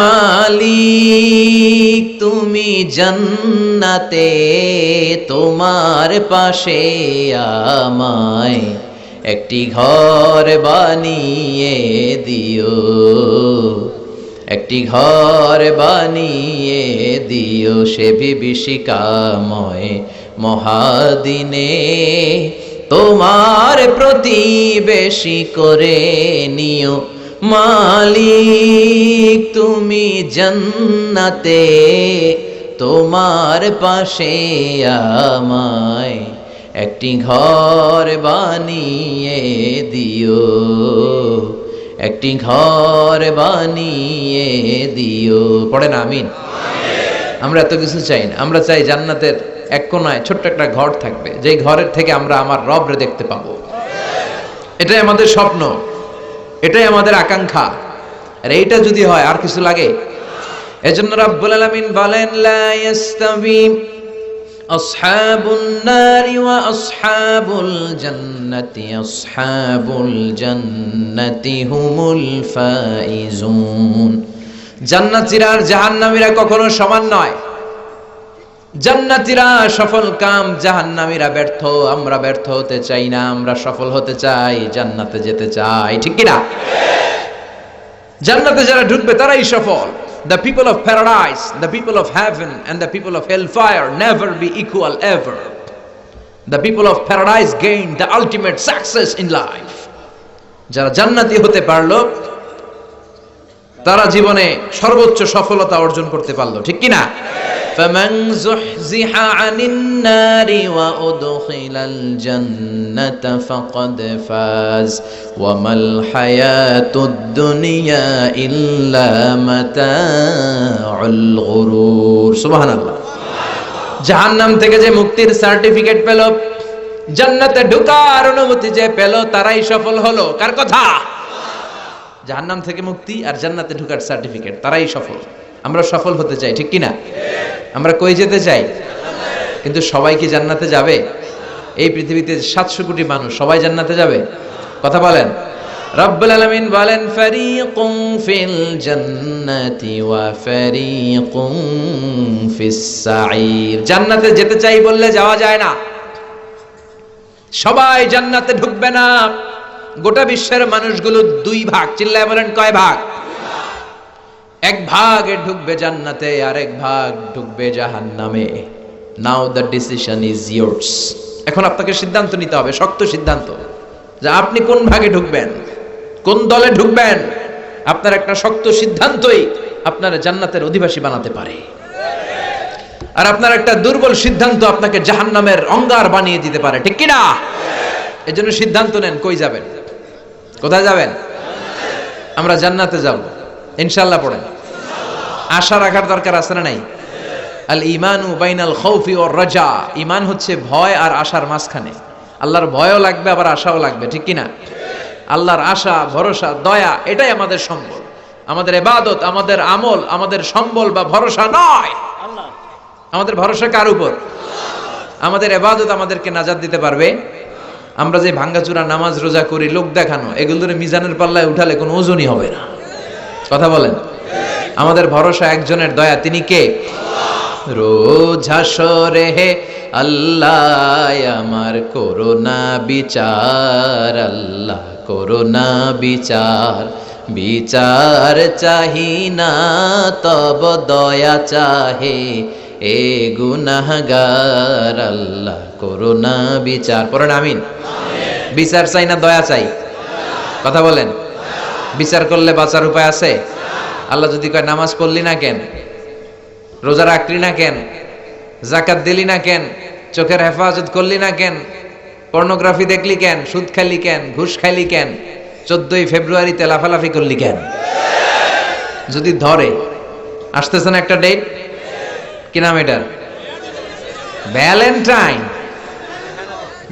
মালিক তুমি জান্নাতে, তোমার পাশে আমায় একটি ঘর বানিয়ে দিও, একটি ঘর বানিয়ে দিও সে বিভীষিকাময় মহাদিনে, তোমার প্রতিবেশী করে নিও। মালিক তুমি জান্নাতে, তোমার পাশে আমায় একটি ঘর বানিয়ে দিও, একটি ঘর বানিয়ে দিও। পড়েন আমিন। আমরা এত কিছু চাই না, আমরা চাই জান্নাতের এক কোনায় ছোট্ট একটা ঘর থাকবে, যেই ঘরের থেকে আমরা আমার রবরে দেখতে পাবো। এটাই আমাদের স্বপ্ন, এটাই আমাদের আকাঙ্ক্ষা। আর এইটা যদি হয় আর কিছু লাগে? এজন্য রাব্বুল আলামিন বলেন, লা ইস্তাবি আসহাবুন নারি ওয়া আসহাবুল জান্নাতি, আসহাবুল জান্নাতি হুমুল ফাইজুন। জান্নাতীরা আর জাহান্নামীরা কখনো সমান নয়। জান্নাতীরা সফল কাম, জাহান্নামীরা ব্যর্থ। আমরা ব্যর্থ হতে চাই না, আমরা সফল হতে চাই, জান্নাতে যেতে চাই, ঠিক কি না? জান্নাতে যারা ঢুকবে তারাই সফল। The people of paradise, the people of heaven and the people of hellfire never be equal ever. The people of paradise gain the ultimate success in life. যারা জান্নাতি হতে পারলো তারা জীবনে সর্বোচ্চ সফলতা অর্জন করতে পারলো, ঠিক কি না? فمن زحزح عن النار وأدخل الجنة فقد فاز وما الحياة الدنيا إلا متاع الغرور। সুবহান আল্লাহ। জাহান্নাম থেকে যে মুক্তির সার্টিফিকেট পেল, জান্নাতে ঢোকার অনুমতি যে পেল, তারাই সফল হলো। কার কথা? জাহান্নাম থেকে মুক্তি আর জান্নাতে ঢোকার সার্টিফিকেট, তারাই সফল। আমরা সফল হতে চাই, ঠিক কি না? আমরা কই যেতে চাই? কিন্তু সবাই কি জান্নাতে যাবে? এই পৃথিবীতে 700 কোটি মানুষ, সবাই জান্নাতে যাবে? কথা বলেন। রব্বুল আলামিন বলেন, ফারিকুম ফিল জান্নাতি ওয়া ফারিকুম ফিস সাঈর। জান্নাতে যেতে চাই বললে যাওয়া যায় না। সবাই জান্নাতে ঢুকবে না। গোটা বিশ্বের মানুষগুলো দুই ভাগ। চিল্লায় বলেন, কয় ভাগ? এক ভাগ ঢুকবে জান্নাতে, আর এক ভাগ ঢুকবে জাহান্নামে। নাও দ্য ডিসিশন ইজ ইয়ার্স। এখন আপনাকে সিদ্ধান্ত নিতে হবে, শক্ত সিদ্ধান্ত, যে আপনি কোন ভাগে ঢুকবেন, কোন দলে ঢুকবেন। আপনার একটা শক্ত সিদ্ধান্তই আপনার জান্নাতের অধিবাসী বানাতে পারে। আর আপনার একটা দুর্বল সিদ্ধান্ত আপনাকে জাহান্নামের অঙ্গার বানিয়ে দিতে পারে, ঠিক কি না? এজন্য সিদ্ধান্ত নেন, কই যাবেন? কোথায় যাবেন? আমরা জান্নাতে যাব ইনশাআল্লাহ। পড়েন। আশা রাখার দরকার আছে না নাই? আল ঈমানু বাইনাল খাউফি ওয়ার রাজা। ঈমান হচ্ছে ভয় আর আশার মাঝখানে। আল্লাহর ভয়ও লাগবে, আবার আশাও লাগবে, ঠিক কি না? আল্লাহর আশা, ভরসা, দয়া, এটাই আমাদের সম্বল। আমাদের ইবাদত, আমাদের আমল, আমাদের সম্বল বা ভরসা নয়। আমাদের ভরসা কার উপর? আমাদের ইবাদত আমাদেরকে নাজাত দিতে পারবে। আমরা যে ভাঙ্গাচুরা নামাজ রোজা করি, লোক দেখানো, এগুলোর মিজানের পাল্লায় উঠালে কোনো ওজনই হবে না। কথা বলেন। আমাদের ভরসা একজনের, দয়া, তিনি কে? রোজ হাসরে হে আল্লাহ আমার করোনা বিচার, আল্লাহ করোনা বিচার, বিচার চাহি না তব দয়া চাহে এ গুনাহগার, আল্লাহ করোনা বিচার। পড়েন আমিন। বিচার চাই না দয়া চাই? কথা বলেন। বিচার করলে বাঁচার উপায় আছে? আল্লাহ যদি কয় নামাজ পড়লি না কেন, রোজা রাখলি না কেন, যাকাত দিলি না কেন, চোখের হেফাজত করলি না কেন, পর্নোগ্রাফি দেখলি কেন, সুদ খাইলি কেন, ঘুষ খাইলি কেন, 14ই ফেব্রুয়ারিতে লাফালাফি করলি কেন? যদি ধরে, আসতেছে না একটা ডেট, কি নাম এটার? ভ্যালেন্টাইন,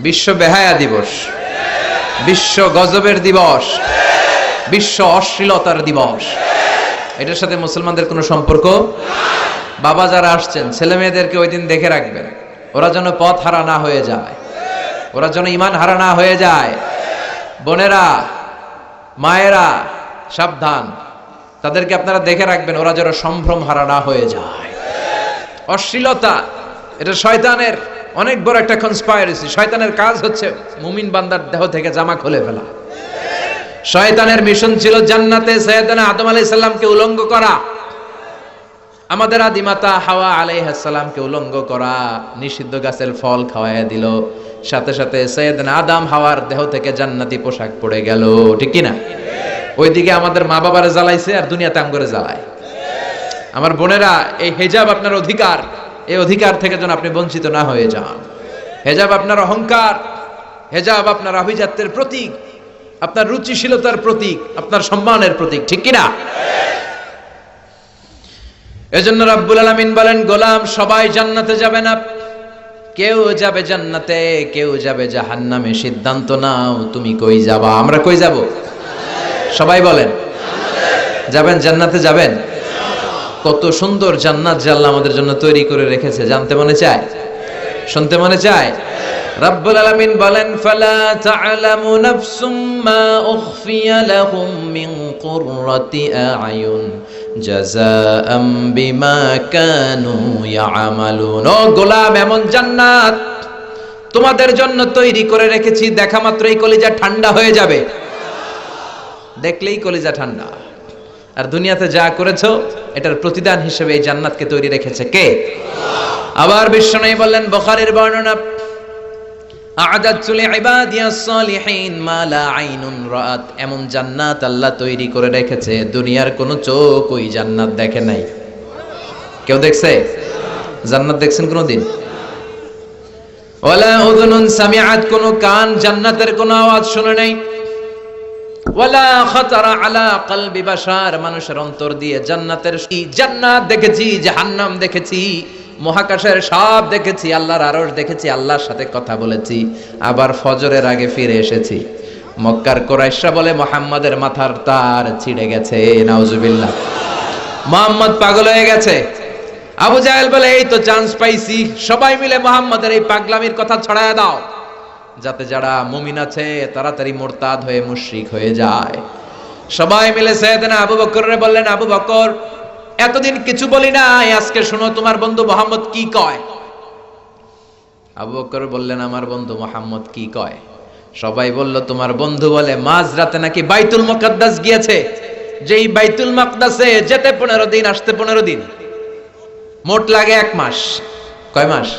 বিশ্ব বেহায়া দিবস, বিশ্ব গজবের দিবস, বিশ্ব অশ্লীলতার দিবস। এটার সাথে মুসলমানদের কোনো সম্পর্ক? বাবা যারা আসছেন, ছেলে মেয়েদেরকে ওই দিন দেখে রাখবেন, ওরা যেন পথ হারা না হয়ে যায়, ওরা যেন ঈমান হারা না হয়ে যায়। বোনেরা, মায়েরা, সাবধান। তাদেরকে আপনারা দেখে রাখবেন, ওরা যেন সম্ভ্রম হারা না হয়ে যায়। অশ্লীলতা এটা শয়তানের অনেক বড় একটা কনস্পাইরেসি। শয়তানের কাজ হচ্ছে মুমিন বান্দার দেহ থেকে জামা খুলে ফেলা। শয়তানের মিশন ছিল জান্নাতে সাইয়েদনা আদম আলাইহিস সালামকে উলঙ্গ করা, আমাদের আদিমাতা হাওয়া আলাইহিস সালামকে উলঙ্গ করা, নিষিদ্ধ গাছের ফল খাওয়াইয়া দিল। সাথে সাথে সাইয়েদনা আদম হাওয়ার দেহ থেকে জান্নাতি পোশাক পড়ে গেল, ঠিক কি না? ওইদিকে আমাদের মা বাবারে জ্বালাইছে আর দুনিয়াতে আম করে জ্বালায়। আমার বোনেরা, এই হেজাব আপনার অধিকার, এই অধিকার থেকে যেন আপনি বঞ্চিত না হয়ে যান। হেজাব আপনার অহংকার, হেজাব আপনার আভিজাত্যের প্রতীক, আপনার রুচিশীলতার প্রতীক, আপনার সম্মানের প্রতীক, ঠিক কিনা? এজন্য রাব্বুল আলামিন বলেন, গোলাম সবাই জান্নাতে যাবে না, কেউ যাবে জান্নাতে, কেউ যাবে জাহান্নামে। সিদ্ধান্ত নাও তুমি কই যাবা। আমরা কই যাব? সবাই বলেন যাবেন, জান্নাতে যাবেন। কত সুন্দর জান্নাত যে আল্লাহ আমাদের জন্য তৈরি করে রেখেছে, জানতে মনে চায়, শুনতে মনে চায়। রাব্বুল আলামিন বলেন, ফালা তা'লামু নাফসুম মা উখফিয়া লাহুম মিন কুররাতি আ'য়ুন জাযাআম বিমা কানু ইয়া'মালুন। ও গোলাম, এমন জান্নাত তোমাদের জন্য তৈরি করে রেখেছি, দেখা মাত্রই কলিজা ঠান্ডা হয়ে যাবে, দেখলেই কলিজা ঠান্ডা। আর দুনিয়াতে যা করেছো এটার প্রতিদান হিসেবে এই জান্নাতকে তৈরি রেখেছে কে? আবার বিশ্বনবী বললেন, বুখারীর বর্ণনা, আ'দাতু লিইবাদিয়াস সালিহিন মা লা আইনুন রাআত। এমন জান্নাত আল্লাহ তৈরি করে রেখেছে, দুনিয়ার কোনো চোখ ওই জান্নাত দেখে নাই। কেউ দেখছে? জান্নাত দেখছেন কোনদিন? ওয়ালা উযুনুন সামিআত, কোন কান জান্নাতের কোন আওয়াজ শুনে নাই। ওয়ালা খাতারা আলা কলবি বাশার, মানুষের অন্তর দিয়ে জান্নাতের জান্নাত দেখেছি, জাহান্নাম দেখেছি, মহাকাশের সব দেখেছি, আল্লাহর আরশ দেখেছি, আল্লাহর সাথে কথা বলেছি, আবার ফজরের আগে ফিরে এসেছি। মক্কার কুরাইশরা বলে মুহাম্মাদের মাথার তার ছিঁড়ে গেছে, নাউজুবিল্লাহ, মুহাম্মদ পাগল হয়ে গেছে। আবু জাহেল বলে, এই তো চান্স পাইছি, সবাই মিলে মুহাম্মাদের এই পাগলামির কথা ছড়ায় দাও, যাতে যারা মুমিন আছে তাড়াতাড়ি মুরতাদ হয়ে মুশরিক হয়ে যায়। সবাই মিলে সাইয়েদনা আবু বকররে বললেন, আবু বকর, এতদিন কিছু বলি নাই, আজকে শোনো তোমার বন্ধু মুহাম্মদ কি কয়। আবু বকর বললেন, আমার বন্ধু মুহাম্মদ কি কয়? সবাই বলল, তোমার বন্ধু বলে মাঝরাতে নাকি বাইতুল মুকাদ্দাস গিয়েছে, যেই বাইতুল মুকাদ্দাসে যেতে 15 দিন, আসতে 15 দিন, মোট লাগে 1 মাস। কয় মাস?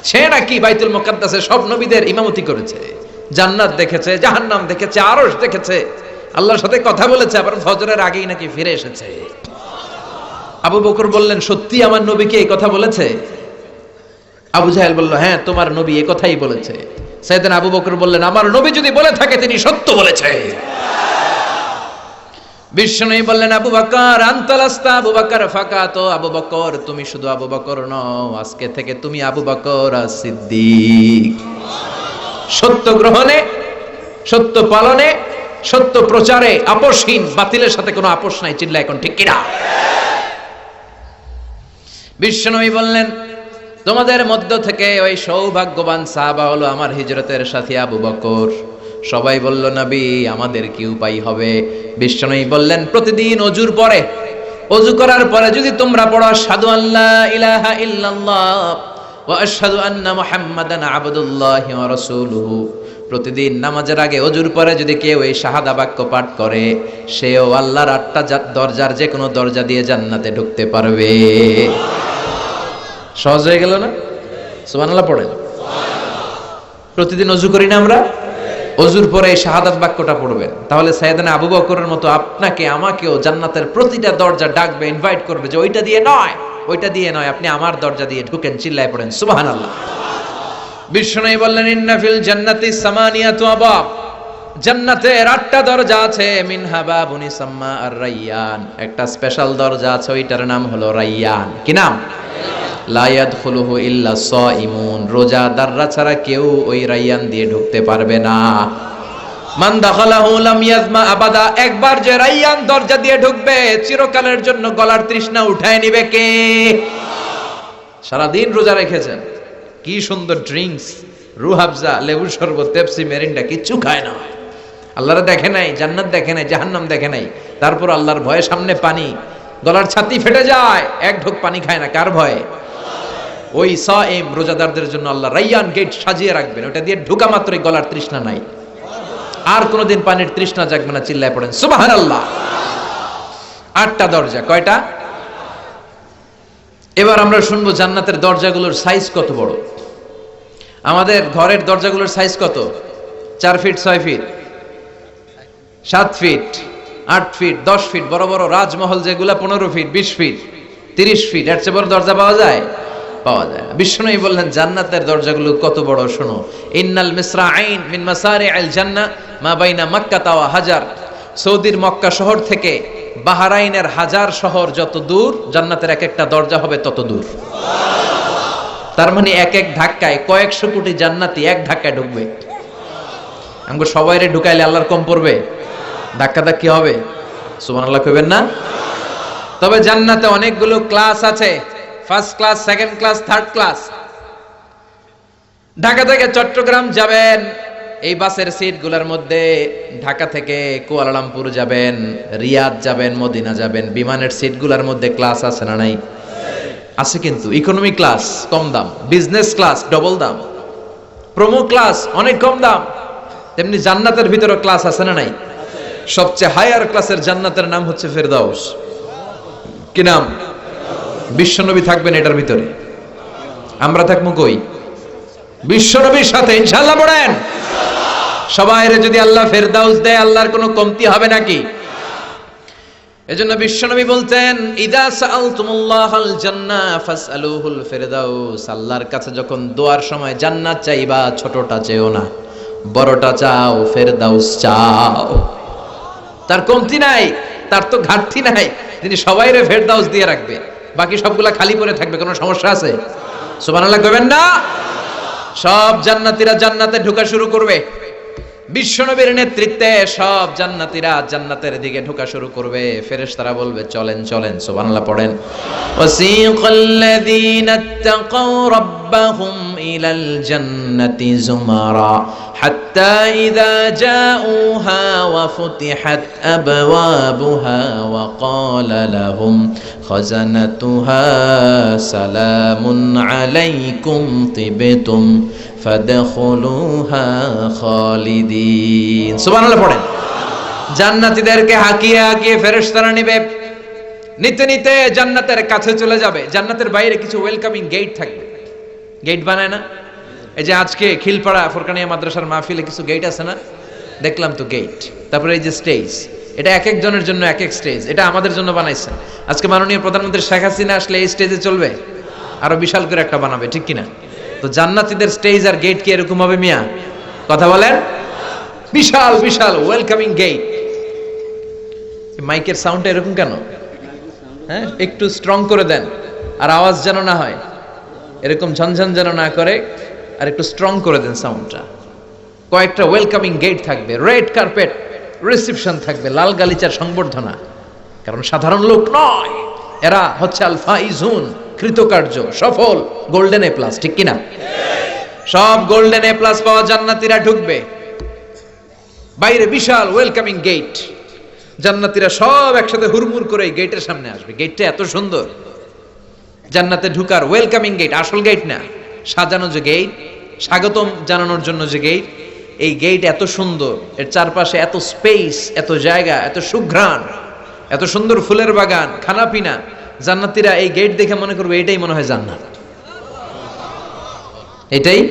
সে নাকি বাইতুল মুকাদ্দাসে সব নবীদের ইমামতি করেছে, জান্নাত দেখেছে, জাহান্নাম দেখেছে, আরশ দেখেছে, আল্লাহর সাথে কথা বলেছে, আবার ফজরের আগেই নাকি ফিরে এসেছে। আবু বকর বললেন, সত্যি আমার নবীকে এই কথা বলেছে? আবু জাহেল বলল, হ্যাঁ, তোমার নবী এই কথাই বলেছে। সাইয়েদনা আবু বকর বললেন, আমার নবী যদি বলে থাকে তিনি সত্য বলেছে। বিশ্বনবী বললেন, আবু বকর আনতালাস্তা আবু বকর ফাকাত, আবু বকর তুমি শুধু আবু বকর নও, আজকে থেকে তুমি আবু বকর as-সিদ্দিক। সত্য গ্রহণে, সত্য পালনে, সত্য প্রচারে আপোষহীন, বাতিলের সাথে কোনো আপোষ নাই। চিল্লা এখন ঠিক কিনা? বিশ্বনবী বললেন, তোমাদের মধ্য থেকে ওই সৌভাগ্যবান সাহাবা হলো আমার হিজরতের সাথী আবু বকর। সবাই বলল, নবী আমাদের কি উপায় হবে? বিশ্বনবী বললেন, প্রতিদিন অজুর পরে, অজু করার পরে যদি তোমরা পড়ো আশহাদু আল্লা ইলাহা ইল্লাল্লাহ ওয়া আশহাদু আন্না মুহাম্মাদান আবদুল্লাহি ওয়া রাসূলুহু, প্রতিদিন নামাজের আগে অজুর পরে যদি কেউ এই শাহাদা বাক্য পাঠ করে, সেও আল্লাহর 8টা দরজার যে কোনো দরজা দিয়ে জান্নাতে ঢুকতে পারবে। সহজ হয়ে গেল না? সুবহানাল্লাহ পড়েন। প্রতিদিন অজু করি না আমরা? অজুর পরে এই শাহাদাত বাক্যটা পড়বেন, তাহলে সাইয়েদনা আবু বকরের মতো আপনাকে আমাকেও জান্নাতের প্রতিটা দরজা ডাকবে, ইনভাইট করবে যে ওইটা দিয়ে নয়, ওইটা দিয়ে নয়, আপনি আমার দরজা দিয়ে ঢুকেন। চিল্লায় পড়েন সুবহানাল্লাহ। বিশ্বনবী বললেন, ইন্না ফিল জান্নাতি সামানিয়াতু আবাব, জান্নাতের 8টা দরজা আছে। মিনহা বাবুন ইসাম্মা আর-রায়্যান, একটা স্পেশাল দরজা আছে, ওইটার নাম হলো রায়্যান। কি নাম? লা ইয়াদখুলুহু ইল্লা সাইমুন, রোজাদাররা ছাড়া কেউ ওই রায়্যান দিয়ে ঢুকতে পারবে না। মান দাখালাহু লাম ইয়াজমা আবাদা, একবার যে রায়্যান দরজা দিয়ে ঢুকবে চিরকালের জন্য গলার তৃষ্ণা উঠায় নিবে কে? সারা দিন রোজা রেখেছেন, কি সুন্দর ড্রিঙ্কস, রুহাবজা, লেবুর শরবত, পেপসি, মেরিন্ডা, কিচ্ছু খায় না, আল্লাহরা দেখে নাই, জান্নাত দেখে নাই, জাহান্নাম দেখে নাই, তারপর আল্লাহর ভয়ে সামনে পানি, গলার ছাতি ফেটে যায়, এক ঢোক পানি খায় না, কার ভয়ে? ওই সায়েম রোজাদারদের জন্য আল্লাহ রাইয়ান গেট সাজিয়ে রাখবেন, ওটা দিয়ে ঢোকা মাত্রই গলার তৃষ্ণা নাই, আর কোনোদিন পানির তৃষ্ণা জাগবে না। চিল্লায় পড়েন সুবহানাল্লাহ। 8টা দরজা, কয়টা? এবার আমরা শুনবো জান্নাতের দরজাগুলোর সাইজ কত বড়। আমাদের ঘরের দরজাগুলোর সাইজ কত? 4 feet, 6 feet, 7 feet, 8 feet, 10 feet, বড় বড় রাজমহল যেগুলা 15 ফিট, 20 ফিট, 30 ফিট, এর চেয়ে বড় দরজা পাওয়া যায়? পাওয়া যায় না। বিষ্ণু বললেন জান্নাতের দরজাগুলো কত বড় শোনো। ইন্নাল মিসরাঈন মিন মাসারিআল জান্নাহ মা বাইনা মক্কা ওয়া হাজার। সৌদির মক্কা শহর থেকে বাহরাইনের হাজার শহর যত দূর, জান্নাতের এক একটা দরজা হবে তত দূর। তার মানে এক এক ধাক্কায় কয়েকশো কোটি জান্নাতি এক ধাক্কায় ঢুকবে। আমগো সবাইরে ঢুকাইলে আল্লাহর কম পড়বে? ধাক্কা ধাক্কি হবে? সুবহানাল্লাহ কইবেন না? তবে জান্নাতে অনেকগুলো ক্লাস আছে, first class, second class, third class. Dhaka থেকে চট্টগ্রাম যাবেন, এই বাসের সিটগুলোর মধ্যে ঢাকা থেকে কুয়ালালামপুর যাবেন, রিয়াদ যাবেন, মদিনা যাবেন, বিমানের সিটগুলোর মধ্যে ক্লাস আছে না নাই? আছে। কিন্তু ইকোনমি ক্লাস কম দাম, বিজনেস ক্লাস ডবল দাম, প্রোমো ক্লাস অনেক কম দাম। তেমনি জান্নাতের ভিতরে ক্লাস আছে না নাই? সবচেয়ে হায়ার ক্লাসের জান্নাতের নাম হচ্ছে ফেরদাউস। কি নাম? বিশ্বনবী থাকবেন এটার ভিতরে, আমরা থাকবো কই? বিশ্বনবীর সাথে ইনশাআল্লাহ। পড়েন সবাইরে যদি আল্লাহ ফেরদাউস দেয়, আল্লাহর কোনো কমতি হবে নাকি? এজন্য বিশ্বনবী বলতেন ইদা সাআলতুমুল্লাহাল জান্নাহ ফাসআলুহুল ফিরদাউস। আল্লাহর কাছে যখন দোয়ার সময় জান্নাত চাইবা, ছোটটা চেও না, বড়টা চাও, ফেরদাউস চাও। তার কমতি নাই, তার তো ঘাটতি নাই, তিনি সবাইরে ফেরদাউস দিয়ে রাখবে, বাকি সবগুলা খালি পড়ে থাকবে। কোনো সমস্যা আছে? সুবহানাল্লাহ কইবেন না? সব জান্নাতীরা জান্নাতে ঢোকা শুরু করবে, বিশ্বনবীর নেতৃত্বে সব জান্নাতীরা জান্নাতের দিকে ঢোকা শুরু করবে। ফেরেশতারা বলবে চলেন চলেন। সুবহানাল্লাহ পড়েন। ওয়াসিকাল্লাযীনা ইত্তাকাউ রাব্বাহুম ইলাল জান্নাতি যুমারা হাত্তা ইযা জাউহা ওয়া ফুতিহাত আবওয়াবুহা ওয়া ক্বালা লাহুম খাজানাতুহা সালামুন আলাইকুম তিবতুম ফাদখুলুহা খালিদিন। সুবহানাল্লাহ পড়েন। জান্নাতীদেরকে হাকিয়ে হাকিয়ে ফেরেশতারা নেবে, নিতে নিতে জান্নাতের কাছে চলে যাবে। জান্নাতের বাইরে কিছু ওয়েলকামিং গেট থাকবে। গেট বানায় না? এই যে আজকে খিলপাড়া ফোরকানিয়া মাদ্রাসার মাহফিলে কিছু গেট আছে না? দেখলাম তো গেট। তারপরে এই যে স্টেজ, এটা এক একজনের জন্য এক এক স্টেজ। এটা আমাদের জন্য বানাইছেন। আজকে মাননীয় প্রধানমন্ত্রী শেখ হাসিনা আসলে এই স্টেজে চলবে, আরো বিশাল করে একটা বানাবে, ঠিক কিনা? তো জান্নাতীদের স্টেজ আর গেট কি এরকম হবে মিয়া? কথা বলেন। বিশাল বিশাল ওয়েলকামিং গেট। মাইকের সাউন্ডটা এরকম কেন? হ্যাঁ, একটু স্ট্রং করে দেন, আর আওয়াজ যেন না হয় এরকম ঝনঝন যেন না করে, আর একটু স্ট্রং করে দেন সাউন্ডটা। কয়েকটা ওয়েলকামিং গেট থাকবে, রেড কার্পেট রিসেপশন থাকবে, লাল গালিচার সংবর্ধনা। কারণ সাধারণ লোক নয়, এরা হচ্ছে আল ফাইজুন, কৃতকার্য, সফল, গোল্ডেন এ প্লাস, ঠিক কিনা? সব গোল্ডেন এ প্লাস পাওয়া জান্নাতীরা ঢুকবে। বাইরে বিশাল ওয়েলকামিং গেট, জান্নাতীরা সব একসাথে হুড়মুড় করে এই গেটের সামনে আসবে। গেটটা এত সুন্দর, জান্নাতে ঢুকার ওয়েলকামিং গেট, আসল গেট না, সাজানো যে গেট, স্বাগতম জানানোর জন্য যে গেট, এই গেট এত সুন্দর, এর চারপাশে এত স্পেস, এত জায়গা, এত সুঘ্রাণ, এত সুন্দর ফুলের বাগান, খানাপিনা। জান্নাতীরা এই গেট দেখে মনে করবে এটাই মনে হয় জান্নাত, এটাই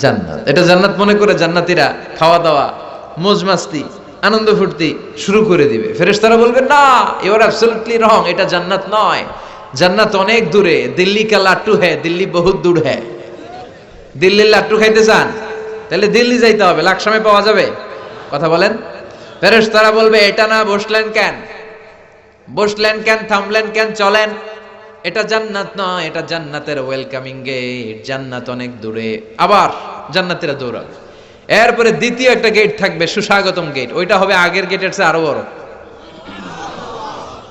জান্নাত। এটা জান্নাত মনে করে জান্নাতীরা খাওয়া দাওয়া, মौज মাস্তি, আনন্দ ফুর্তি শুরু করে দিবে। ফেরেশতারা বলবে না, ইউ আর অ্যাবসলিউটলি রং, এটা জান্নাত নয়। জান্নাত অনেক দূরে, দিল্লি কা লাট্টু হ্যায়, দিল্লি বহুত দূর হ্যায়। দিল্লির লাট্টু খাইতে চান? তাহলে দিল্লি যাইতে হবে, লাকসামে পাওয়া যাবে। কথা বলেন। ফেরেশতারা বলবে এটা না, বসলেন কেন, বসলেন কেন, থামলেন কেন, চলেন। এটা জান্নাত নয়, এটা জান্নাতের ওয়েলকামিং গেট, জান্নাত অনেক দূরে। আবার জান্নাতীরা দৌড়াবে। এরপরে দ্বিতীয় একটা গেট থাকবে, সুস্বাগতম গেট, ওইটা হবে আগের গেটের চেয়ে আরো বড়।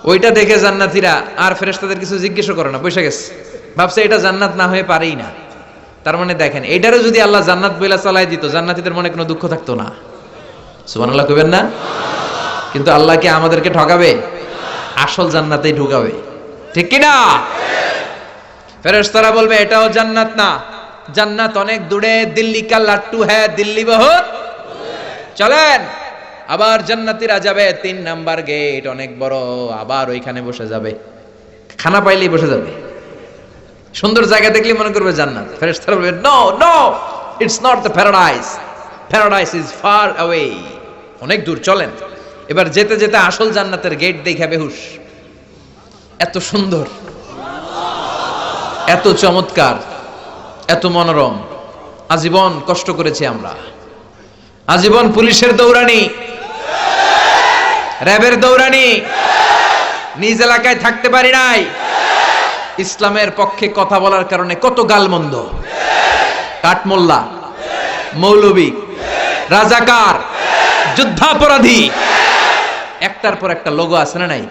ওইটা দেখে জান্নাতীরা আর ফেরেশতাদের কিছু জিজ্ঞেস করে না, বসে গেছে, ভাবছে এটা জান্নাত না হয়ে পারেই না। তার মানে দেখেন, এটারও যদি আল্লাহ জান্নাত বইলা চালাই দিত, জান্নাতীদের মনে কোনো দুঃখ থাকতো না। সুবহানাল্লাহ কইবেন না? কিন্তু আল্লাহ কি আমাদেরকে ঠকাবে? আসল জান্নাতেই ঢুকাবে, ঠিক কি না? ফেরেশতারা বলবে এটাও জান্নাত না, জান্নাত অনেক দূরে, দিল্লি কা লাট্টু হ্যায় দিল্লি বহুত। চলেন, আবার জান্নাতীরা যাবে 3 নাম্বার গেট, অনেক বড়, আবার ওইখানে বসে যাবে, খানা পাইলেই বসে যাবে, সুন্দর জায়গা দেখলে মনে করবে জান্নাত। ফেরেশতারা বলবে no no, it's not the paradise, paradise is far away, অনেক দূর, চলেন। এবার যেতে যেতে আসল জান্নাতের গেট দেখে বেহুশ, এত সুন্দর, এত চমৎকার, এত মনোরম। আজীবন কষ্ট করেছি আমরা, আজীবন পুলিশের দৌড়ানি, র্যাবের দৌড়ানি, নিজ এলাকায় থাকতে পারি নাই, ইসলামের পক্ষে কথা বলার কারণে কত গালমন্দ, কাঠমোল্লা, মৌলবী, রাজাকার, যুদ্ধাপরাধী, একটার পর একটা লোগো আছে না নাই?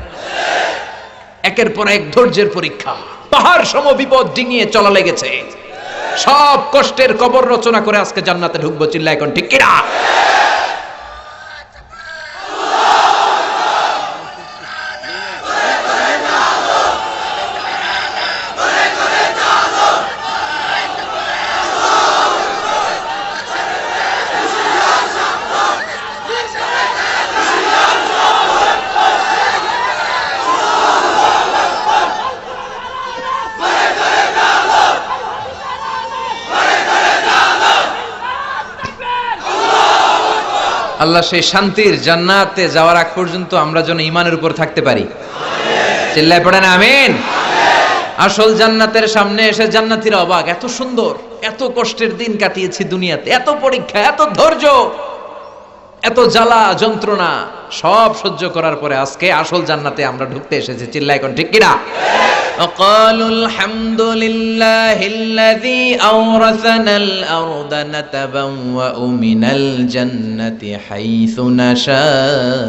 একের পর এক ধৈর্যের পরীক্ষা, পাহাড় সম বিপদ ডিঙিয়ে চলা লেগেছে, সব কষ্টের কবর রচনা করে আজকে জান্নাতে ঢুকবো, চিল্লা এখন ঠিক কিনা? আল্লাহ সেই শান্তির জান্নাতে যাওয়ার আগ পর্যন্ত আমরা যেন ঈমানের উপর থাকতে পারি, চিল্লায় পড়েন আমিন। আসল জান্নাতের সামনে এসে জান্নাতীরা অবাক, এত সুন্দর, এত কষ্টের দিন কাটিয়েছি দুনিয়াতে, এত পরীক্ষা, এত ধৈর্য, এত জ্বালা যন্ত্রণা সব সহ্য করার পরে আজকে আসল জান্নাতে আমরা ঢুকতে এসেছি, চিল্লায় এখন ঠিক কিনা? وقالوا الحمد لله الذي أورثنا الأرض نتبوأ من الجنة حيث نشاء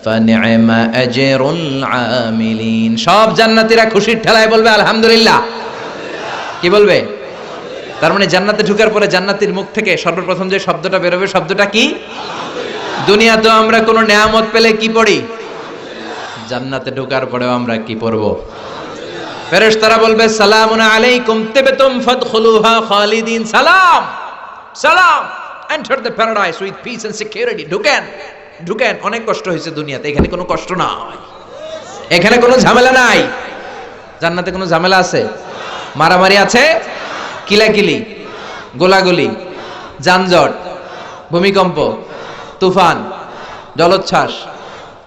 فنعم أجر العاملين। সব জান্নাতীরা খুশির ঠেলায় বলবে আলহামদুলিল্লাহ। কি বলবে? তার মানে জান্নাতে ঢোকার পরে জান্নাতীর মুখ থেকে সর্বপ্রথম যে শব্দটা বেরোবে, শব্দটা কি? দুনিয়াতে আমরা কোনো নেয়ামত পেলে কি পড়ি? জান্নাতে ঢোকার পরেও আমরা কি পড়ব? ফেরেশতারা বলবে সালামুন আলাইকুম তিবতুম ফাদখুলুহা খালিদিন। সালাম সালাম, enter the paradise with peace and security. ঢুকেন ঢুকেন, অনেক কষ্ট হয়েছে দুনিয়াতে, এখানে কোনো কষ্ট নাই, এখানে কোনো ঝামেলা নাই। জান্নাতে কোনো ঝামেলা আছে? মারামারি আছে? কিলাকিলি, গোলাগুলি, যানজট, ভূমিকম্প, তুফান, জলোচ্ছ্বাস,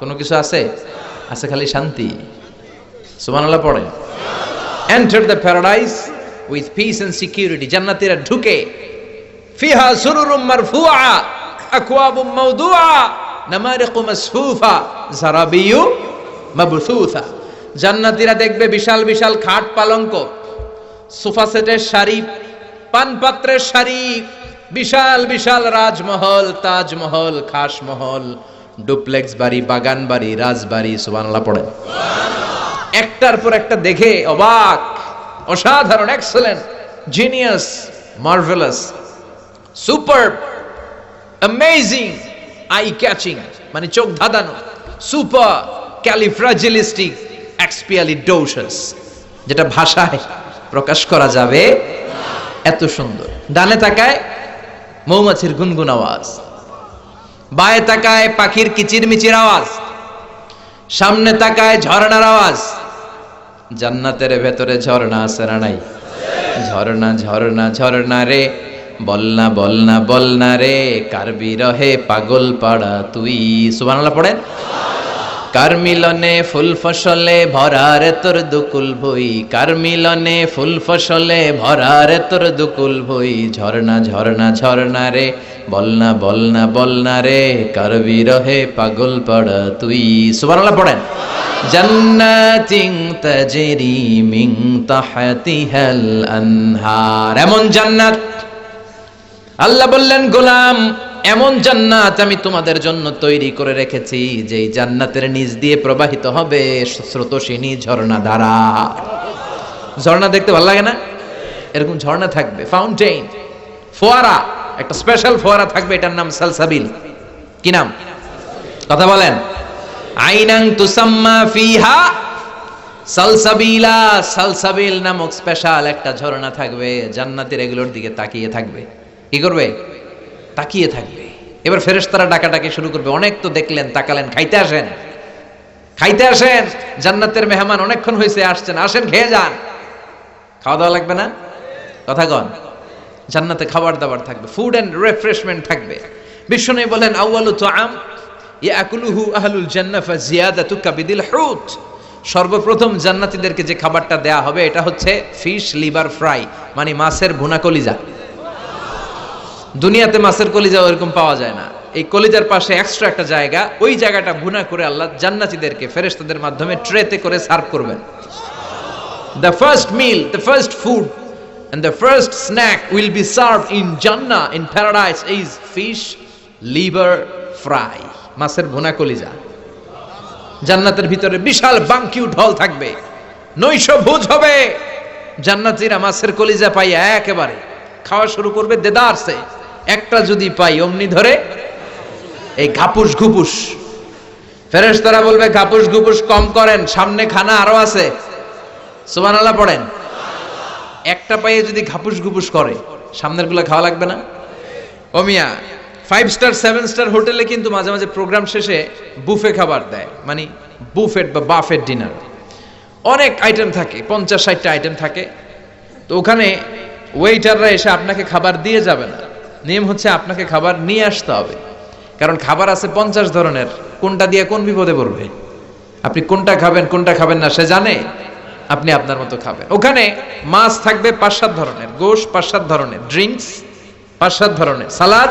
কোনো কিছু আছে? আছে খালি শান্তি। সুবহানাল্লাহ পড়ে। Enter the paradise with peace and security. জান্নাতীরা ঢুকে ফিহা সুরুরুম মারফুআ আকওয়াবুম মাওদুআ নামারিকু মাসফুফা জারাবিয়ু মাবথুথা। জান্নাতীরা দেখবে বিশাল বিশাল খাট পালঙ্ক, সোফা সেটের সারি, পানপাত্রের সারি, বিশাল বিশাল রাজমহল, তাজমহল, খাসমহল, ডুপ্লেক্স বাড়ি, বাগান বাড়ি, রাজবাড়ি। সুবহানাল্লাহ পড়ে। একটার পর একটা দেখে অবাক, অসাধারণ, excellent, genius, marvellous, superb, amazing, eye catching, মানে চোখ ধাঁধানো, সুপার ক্যালিফ্রাজিলিস্টিক, এক্সপিয়ালিডোসাস, যেটা ভাষায় প্রকাশ করা যাবে এত সুন্দর। ডানে তাকায় মৌমাছির গুনগুন আওয়াজ, বায়ে তাকায় পাখির কিচিরমিচির আওয়াজ, সামনে তাকায় ঝর্ণার আওয়াজ। জান্নাতের ভেতরে ঝর্ণা আছে না নাই? ঝর্ণা ঝর্ণা ঝর্ণা রে, বলনা বলনা বলনা রে, কার বিরহে পাগল পাড়া তুই। সুবহানাল্লাহ পড়েন। কার মিলনে ফুল ফসলে ভরা রে তোর দুকুল ভুই, কার মিলনে ফুল ফসলে ভরা রে তোর দুকুল ভুই। ঝর্ণা ঝর্ণা ঝর্ণা রে, বলনা বলনা বলনা রে, কার বিরহে পাগল পাড়া তুই। সুবহানাল্লাহ পড়েন। জান্নাতিন তাজরি মিন তাহতিহাল আনহার। এমন জান্নাত, আল্লাহ বললেন গোলাম, এমন জান্নাত আমি তোমাদের জন্য তৈরি করে রেখেছি, যে জান্নাতের নিচ দিয়ে প্রবাহিত হবে স্রোতস্বিনী ঝর্ণা ধারা। ঝর্ণা দেখতে ভালো লাগে না? এরকম ঝর্ণা থাকবে, ফাউন্টেন, ফোয়ারা, একটা স্পেশাল ফোয়ারা থাকবে, এটার নাম সালসাবিল। কি নাম? কথা বলেন। আইনাং তুসাম্মা ফিহা সালসাবিলা, সালসাবিল নামক স্পেশাল একটা ঝর্ণা থাকবে। জান্নাতীরা এগুলোর দিকে তাকিয়ে থাকবে। কি করবে? তাকিয়ে থাকবে। এবার ফেরেশতারা ডাকাডাকি শুরু করবে, অনেক তো দেখলেন, তাকালেন, খাইতে আসেন, খাইতে আসেন, জান্নাতের মেহমান অনেকক্ষণ হয়েছে আসছেন, আসেন খেয়ে যান। খাওয়া দাওয়া লাগবে না? কথা কন। জান্নাতে খাবার দাবার থাকবে, ফুড এন্ড রিফ্রেশমেন্ট থাকবে। বিশ্বনবী বলেন, আউয়ালু তুআম ইয়াকুলুহু আহলুল জান্নাহ ফাজিয়াদাতু কাবিদিল হুত। সর্বপ্রথম জান্নাতীদেরকে যে খাবারটা দেয়া হবে এটা হচ্ছে ফিশ লিভার ফ্রাই, মানে মাছের ভুনা কলিজা। দুনিয়াতে মাছের কলিজা ওরকম পাওয়া যায় না। এই কলিজার পাশে এক্সট্রা একটা জায়গা, ওই জায়গাটা ভুনা করে আল্লাহ জান্নাতীদেরকে ফেরেশতাদের মাধ্যমে ট্রেতে করে সার্ভ করবেন। The first meal, the first food and the first snack will be served in Jannah, in paradise, is fish liver fry, মাছের ভুনা কলিজা। জান্নাতের ভিতরে বিশাল বানকিউট হল থাকবে, নৈশ ভোজ হবে। জান্নাতীরা মাছের কলিজা পাইয়া একেবারে খাওয়া শুরু করবে দেদারসে। একটা যদি পাই অমনি ধরে এই ঘাপুস ঘুপুস। ফেরেশতারা বলবে, ঘাপুস ঘুপুস কম করেন, সামনে খানা আরো আছে। সুবহানাল্লাহ পড়েন। একটা পাইয়ে যদি ঘাপুস ঘুপুস করে, সামনের গুলা খাওয়া লাগবে না? ও মিয়া, 5 স্টার 7 স্টার হোটেলে কিন্তু মাঝে মাঝে প্রোগ্রাম শেষে বুফে খাবার দেয়, মানে বুফেট বা বাফেট ডিনার। অনেক আইটেম থাকে, 50-60টা আইটেম থাকে। তো ওখানে ওয়েটাররা এসে আপনাকে খাবার দিয়ে যাবে না। নিয়ম হচ্ছে আপনাকে খাবার নিয়ে আসতে হবে, কারণ খাবার আছে 50 ধরনের। কোনটা দিয়ে কোন বিপদে পড়বে? আপনি কোনটা খাবেন কোনটা খাবেন না সে জানে, আপনি আপনার মতো খাবেন। ওখানে মাছ থাকবে 5-7 ধরনের, গোশত 5-7 ধরনের, ড্রিঙ্কস 5-7 ধরনের, সালাদ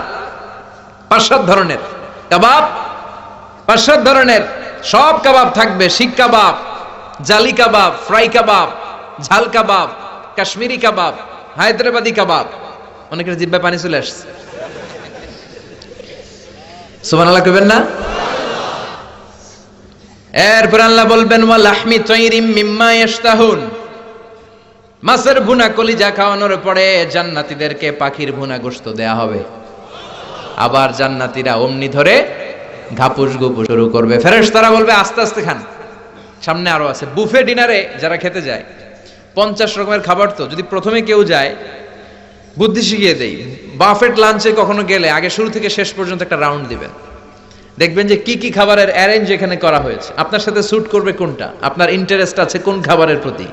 5-7 ধরনের, কাবাব 5-7 ধরনের। সব কাবাব থাকবে, শিক কাবাব, জালি কাবাব, ফ্রাই কাবাব, ঝাল কাবাব, কাশ্মীরি কাবাব, হায়দ্রাবাদি কাবাব। অনেকের জিহ্বায় পানি চলে আসছে। সুবহানাল্লাহ কইবেন না? এরপর আল্লাহ বলবেন, ওয়া লাহমি তাইরিম মিম্মা ইয়াশতাহুন। মাছের ভুনা কলিজা খাওয়ানোর পরে জান্নাতীদেরকে পাখির ভুনা গোশত দেয়া হবে। আবার জান্নাতীরা অমনি ধরে ঘাপুস গুপুস শুরু করবে। ফেরেশতারা বলবে, আস্তে আস্তে খান, সামনে আরো আছে। বুফে ডিনারে যারা খেতে যায়, 50 রকমের খাবার, তো যদি প্রথমে কেউ যায়, বুদ্ধি শিখিয়ে দেই, বাফেট লাঞ্চে কখনো গেলে আগে শুরু থেকে শেষ পর্যন্ত একটা রাউন্ড দিবেন। দেখবেন যে কি কি খাবারের অ্যারেঞ্জ এখানে করা হয়েছে, আপনার সাথে স্যুট করবে কোনটা, আপনার ইন্টারেস্ট আছে কোন খাবারের প্রতি,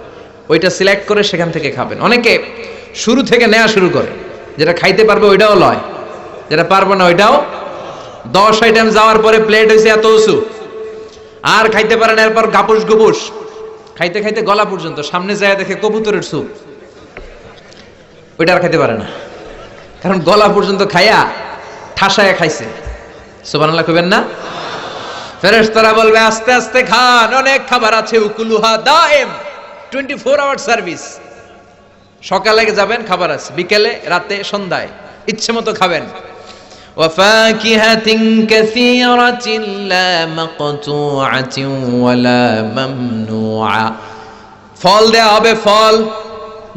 ওইটা সিলেক্ট করে সেখান থেকে খাবেন। অনেকে শুরু থেকে নেওয়া শুরু করে, যেটা খাইতে পারবে ওইটাও লয়, যেটা পারবো না ওইটাও। 10 আইটেম যাওয়ার পরে প্লেট হয়েছে এত উঁচু, আর খাইতে পারে না। এরপর গাপুস গুপুস খাইতে খাইতে গলা পর্যন্ত, সামনে যায় দেখে কবুতরের স্যুপ, ওইটা আর খাইতে পারে না, কারণ গলা পর্যন্ত খাইয়া ঠাসায় খাইছে। সুবহানাল্লাহ কইবেন না? ফেরেশতারা বলবে, আস্তে আস্তে খান, অনেক খাবার আছে। উকুলুহা দাইম, 24 আওয়ার সার্ভিস। সকালে যাবেন খাবার আছে, বিকেলে, রাতে, সন্ধ্যায় ইচ্ছে মতো খাবেন। ওয়া ফাকিহাতিন কাসীরাতিন লা মাকতুআতিন ওয়া লা মামনুআ। ফল দেয়া হবে, ফল।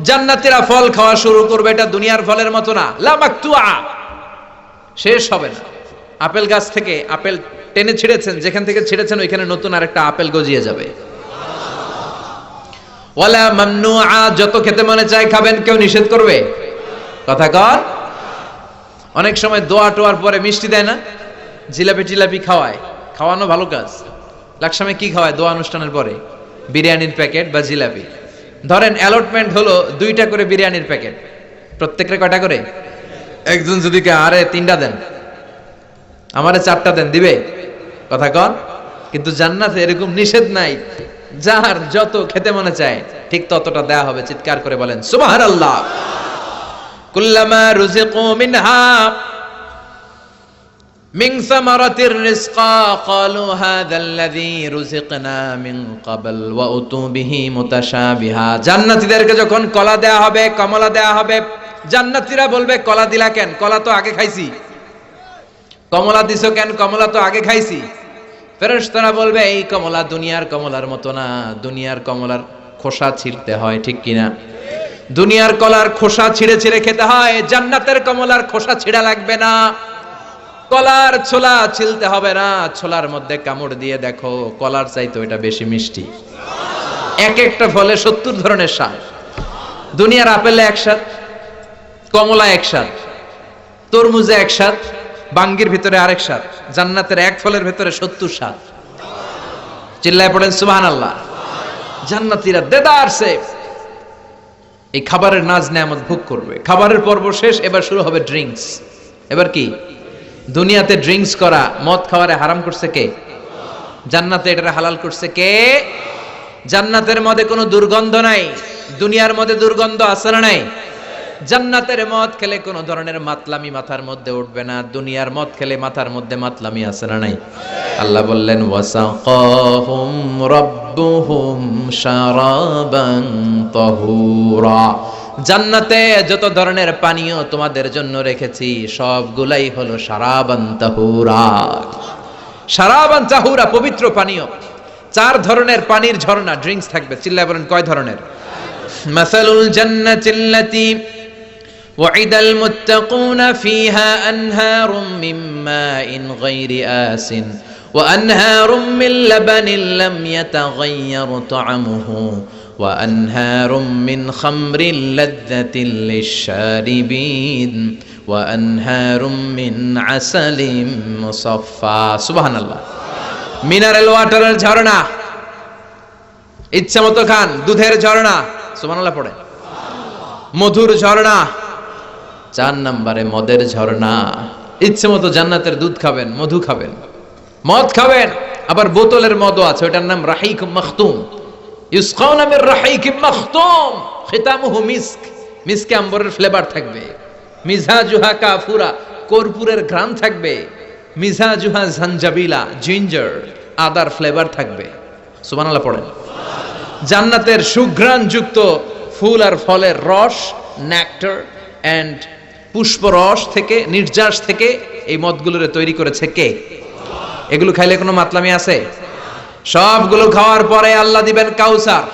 জান্নাতীরা ফল খাওয়া শুরু করবে। এটা দুনিয়ার ফলের মতো না, লা মাকতুআ, শেষ হবে না। আপেল গাছ থেকে আপেল টেনে ছিঁড়েছেন, যেখান থেকে ছিঁড়েছেন ওইখানে নতুন আরেকটা আপেল গজিয়ে যাবে। ওয়ালা মামনুআ, যত খেতে মনে চায় খাবেন, কেউ নিষেধ করবে? কথা কর। অনেক সময় দোয়া টোয়ার পরে মিষ্টি দেয় না, জিলাপি টিলাপি খাওয়ায়, খাওয়ানো ভালো কাজ। লাকসামে কি খাওয়ায় দোয়া অনুষ্ঠানের পরে? বিরিয়ানির প্যাকেট বা জিলাপি। ধরেন অ্যালটমেন্ট হলো 2টা করে বিরিয়ানির প্যাকেট, প্রত্যেকটা কয়টা করে? একজন যদি আরে 3টা দেন, আমারে 4টা দেন, দিবে? কথা কন। কিন্তু জান্নাতে এরকম নিষেধ নাই, যার যত খেতে মনে চায় ঠিক ততটা দেয়া হবে। চিৎকার করে বলেন সুবহানাল্লাহ। কুল্লামা রুজিকু মিনহা মিন সামারাতির রিজকা ক্বালু হাযাল্লাযী রুজিকনা মিন ক্বাবল ওয়া উতু বিহি মুতাশাবিহা। জান্নাতীদেরকে যখন কলা দেয়া হবে, কমলা দেয়া হবে, জান্নাতীরা বলবে, কলা দিলা কেন? কলা তো আগে খাইছি। কমলা দিছো কেন? কমলা তো আগে খাইছি। ফেরেশতারা বলবে, এই কমলা দুনিয়ার কমলার মতো না, দুনিয়ার কমলার খোসা ছিঁড়তে হয়, ঠিক কিনা? দুনিয়ার কলার খোসা ছিঁড়ে ছিঁড়ে খেতে হয়, জান্নাতের কমলার খোসা ছিঁড়া লাগবে না। কলার ছোলা ছিলতে হবে না, ছোলার মধ্যে কামড় দিয়ে দেখো কলার চাইতে ওইটা বেশি মিষ্টি। এক একটা ফলে 70 ধরনের স্বাদ। দুনিয়ার আপেলে এক স্বাদ, কমলা এক স্বাদ, তরমুজে এক স্বাদ, বাঙ্গির ভিতরে আরেক স্বাদ, জান্নাতের এক ফলের ভিতরে 70 স্বাদ। চিল্লায় পড়েন সুবহানাল্লাহ। জান্নাতীরা দেদারসে এই খাবারের নাজ নেয়ামত ভোগ করবে। খাবারের পর্ব শেষ, এবার শুরু হবে ড্রিঙ্কস। এবার কি? দুনিয়াতে ড্রিঙ্কস করা, মদ খাওয়ারে হারাম করছে কে? জান্নাতে এটা হালাল করছে কে? জান্নাতের মধ্যে কোনো দুর্গন্ধ নাই। দুনিয়ার মধ্যে দুর্গন্ধ আছে না নাই? জান্নাতের মদ খেলে কোনো ধরনের মাতলামি মাথার মধ্যে উঠবে না। দুনিয়ার মদ খেলে মাথার মধ্যে মাতলামি আছে না নাই? আল্লাহ বললেন ওয়াসাকাহুম রাব্বুহুম শারাবান তাহুরা। জান্নাতে যত ধরনের পানীয় তোমাদের জন্য রেখেছি সবগুলাই হলো শারাবান তাহুরা। শারাবান তাহুরা, পবিত্র পানীয়। 4 ধরনের পানির ঝর্ণা, ড্রিঙ্কস থাকবে। চিল্লায় বলেন কয় ধরনের? মাসালুল জান্নাতিল্লাতী ওয়াইদাল মুত্তাকুনা ফিহা আনহারুম মিন মাইন গায়রি আসিন ওয়া আনহারুম মিন লাবানিন লাম ইয়াতাগায়্যার তা'আমুহু ওয়া আনহারুম মিন খামরিন লাযযাতিন লিশ-শারিবিন ওয়া আনহারুম মিন আসালিম মুসাফফা। সুবহানাল্লাহ। মিনারেল ওয়াটারের ঝর্ণা, ইচ্ছা মতো খান। দুধের ঝর্ণা, সুবহানাল্লাহ পড়ে। মধুর ঝর্ণা। 4 নম্বরে মদের ঝর্ণা। ইচ্ছে মতো জান্নাতের দুধ খাবেন, মধু খাবেন, মদ খাবেন। আবার বোতলের মদও আছে, ওটার নাম রাহিকুম মাখতুম। ইউসকাউনা মির রাহিকিম মাখতুম খিতামুহু মিস্ক। মিস্কে আম্বরের ফ্লেভার থাকবে। মিজাজুহা কাফুরা, কর্পূরের ঘ্রাণ থাকবে। মিজাজুহা জানজাবিলা, জিঞ্জার, আদার ফ্লেভার থাকবে। সুবহানাল্লাহ পড়েন। জান্নাতের সুঘ্রাণ যুক্ত ফুল আর ফলের রস, নেকটার এন্ড পুষ্পরস থেকে, নির্যাস থেকে এই মদগুলোরে তৈরি করেছে কে? এগুলো খাইলে কোনো মাতলামি আছে? সবগুলো খাওয়ার পরে আল্লাহ দিবেন কাউসার।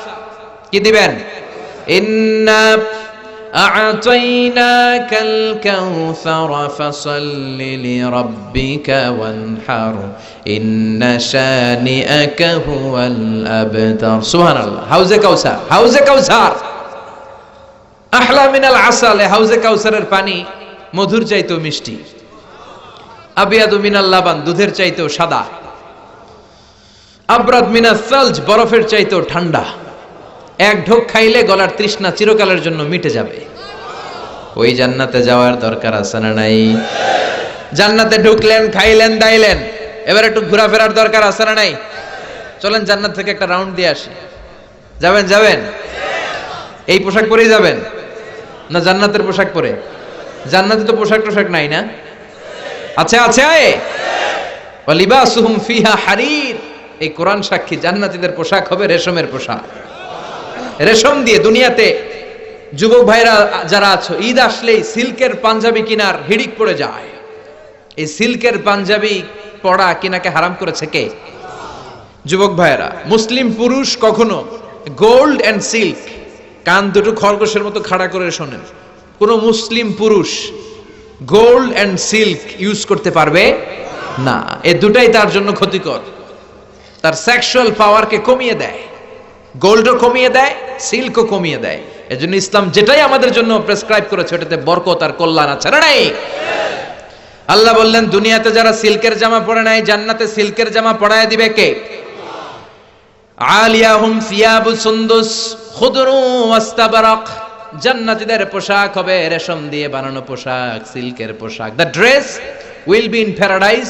কি দিবেন? ইন্না আ'তাইনাকাল কাউসার ফাসাল্লি লিরাব্বিকা ওয়ানহার ইন্না শানিআকা হুয়াল আবতার। সুবহানাল্লাহ। হাউজে কাউসার, হাউজে কাউসার আহলা মিনাল আসাল। হাউজে কাউসারের পানি মধুর চাইতেও মিষ্টি। আবিয়াদু মিনাল লাবান, দুধের চাইতেও সাদা। আবরাদ মিনাস সালজ, বরফের চাইতেও ঠান্ডা। এক ঢোক খাইলে গলার তৃষ্ণা চিরকালের জন্য মিটে যাবে। ওই জান্নাতে যাওয়ার দরকার আছে না নাই? জান্নাতে ঢুকলেন, খাইলেন, দাইলেন, এবার একটু ঘোরাফেরার দরকার আছে না নাই? চলেন জান্নাত থেকে একটা রাউন্ড দিয়ে আসি। যাবেন? যাবেন? এই পোশাক পরেই যাবেন না জান্নাতের পোশাক পরে? জান্নাতে তো পোশাক টোশাক নাই না? আছে, আছে। ওয়া লিবাসুহুম ফিহা হারির। এই কোরআন সাক্ষী, জান্নাতীদের পোশাক হবে রেশমের পোশাক। রেশম দিয়ে। দুনিয়াতে যুবক ভাইরা যারা আছো, ঈদ আসলেই সিল্কের পাঞ্জাবি কিনার হিড়িক পড়ে যায়। এই সিল্কের পাঞ্জাবি পরা কিনাকে হারাম করেছে কে? যুবক ভাইরা। মুসলিম পুরুষ কখনো গোল্ড এন্ড সিল্ক, কান দুটো খরগোশের মতো খাড়া করে শোনেন, কোন মুসলিম পুরুষ গোল্ড এন্ড সিল্ক ইউজ করতে পারবে না। এই দুটাই তার জন্য ক্ষতিকর। তার সেক্সুয়াল পাওয়ারকে কমিয়ে দেয়। গোল্ডও কমিয়ে দেয়, সিল্কও কমিয়ে দেয়। এজন্য ইসলাম যেটাই আমাদের জন্য প্রেসক্রাইব করেছে ওটাতে বরকত আর কল্যাণ আছে না নাই? আল্লাহ বললেন দুনিয়াতে যারা সিল্কের জামা পরে নাই, জান্নাতে সিল্কের জামা পরায় দিবে কে? আলিয়াহুম সিয়াবু সুন্দুস খুদরু ওয়াস্তাবরাক। জান্নাতীদের পোশাক হবে রেশম দিয়ে বানানো পোশাক, সিল্কের পোশাক। The dress will be in paradise,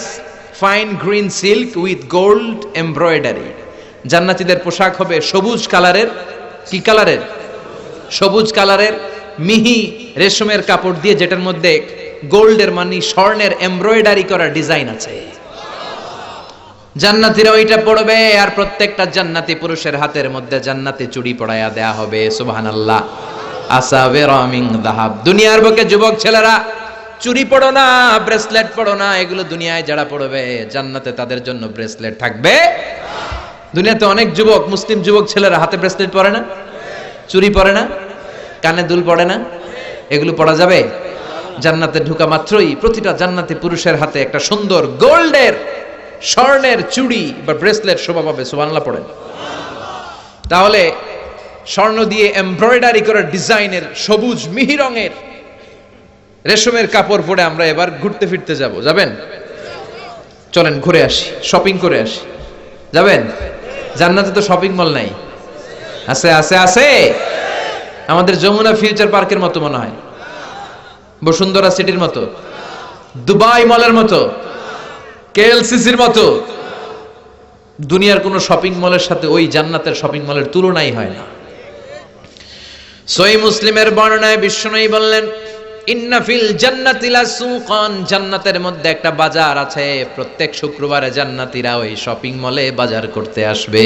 fine green silk with gold embroidery. জান্নাতীদের পোশাক হবে সবুজ কালারের। কি কালারের? সবুজ কালারের মিহি রেশমের কাপড় দিয়ে, যেটার মধ্যে গোল্ডের মানে স্বর্ণের এমব্রয়ডারি করা ডিজাইন আছে। জান্নাতীরা ওইটা পড়বে। আর প্রত্যেকটা জান্নাতি পুরুষের হাতের মধ্যে জান্নাতি চুড়ি পড়ায়া দেয়া হবে। সুবহানাল্লাহ। আসাবিরা মিন যাহাব। দুনিয়ার বুকে যুবক ছেলেরা চুড়ি পড়ো না, ব্রেসলেট পড়ো না, এগুলো দুনিয়ায় যারা পড়বে জান্নাতে তাদের জন্য ব্রেসলেট থাকবে। দুনিয়াতে অনেক যুবক, মুসলিম যুবক ছেলেরা হাতে ব্রেসলেট পরে না, চুড়ি পরে না, কানে দুল পড়ে না। এগুলো পড়া যাবে? জান্নাতে ঢোকা মাত্রই প্রতিটা জান্নাতি পুরুষের হাতে একটা সুন্দর গোল্ডের স্বর্ণের চুড়ি বা ব্রেসলেট শোভা পাবে। সুবহানাল্লাহ পড়েন। তাহলে স্বর্ণ দিয়ে এমব্রয়ডারি করা ডিজাইনের সবুজ মিহি রঙের রেশমের কাপড় পরে আমরা এবার ঘুরতে ফিরতে যাব। যাবেন? চলেন ঘুরে আসি, শপিং করে আসি। যাবেন? জান্নাতে তো শপিং মল নাই। আছে আছে আছে। আমাদের যমুনা ফিউচার পার্কের মতো মনে হয়, বসুন্ধরা সিটির মতো, দুবাই মলের মতো, কেএলসিসির মতো। দুনিয়ার কোন শপিং মলের সাথে ওই জান্নাতের শপিং মলের তুলনাই হয় না। সহিহ মুসলিমের বর্ণনায় বিশ্বনবী বললেন, ইন্না ফিল জান্নাতি লাসুকান, জান্নাতের মধ্যে একটা বাজার আছে। প্রত্যেক শুক্রবারে জান্নাতীরা ওই শপিং মলে বাজার করতে আসবে।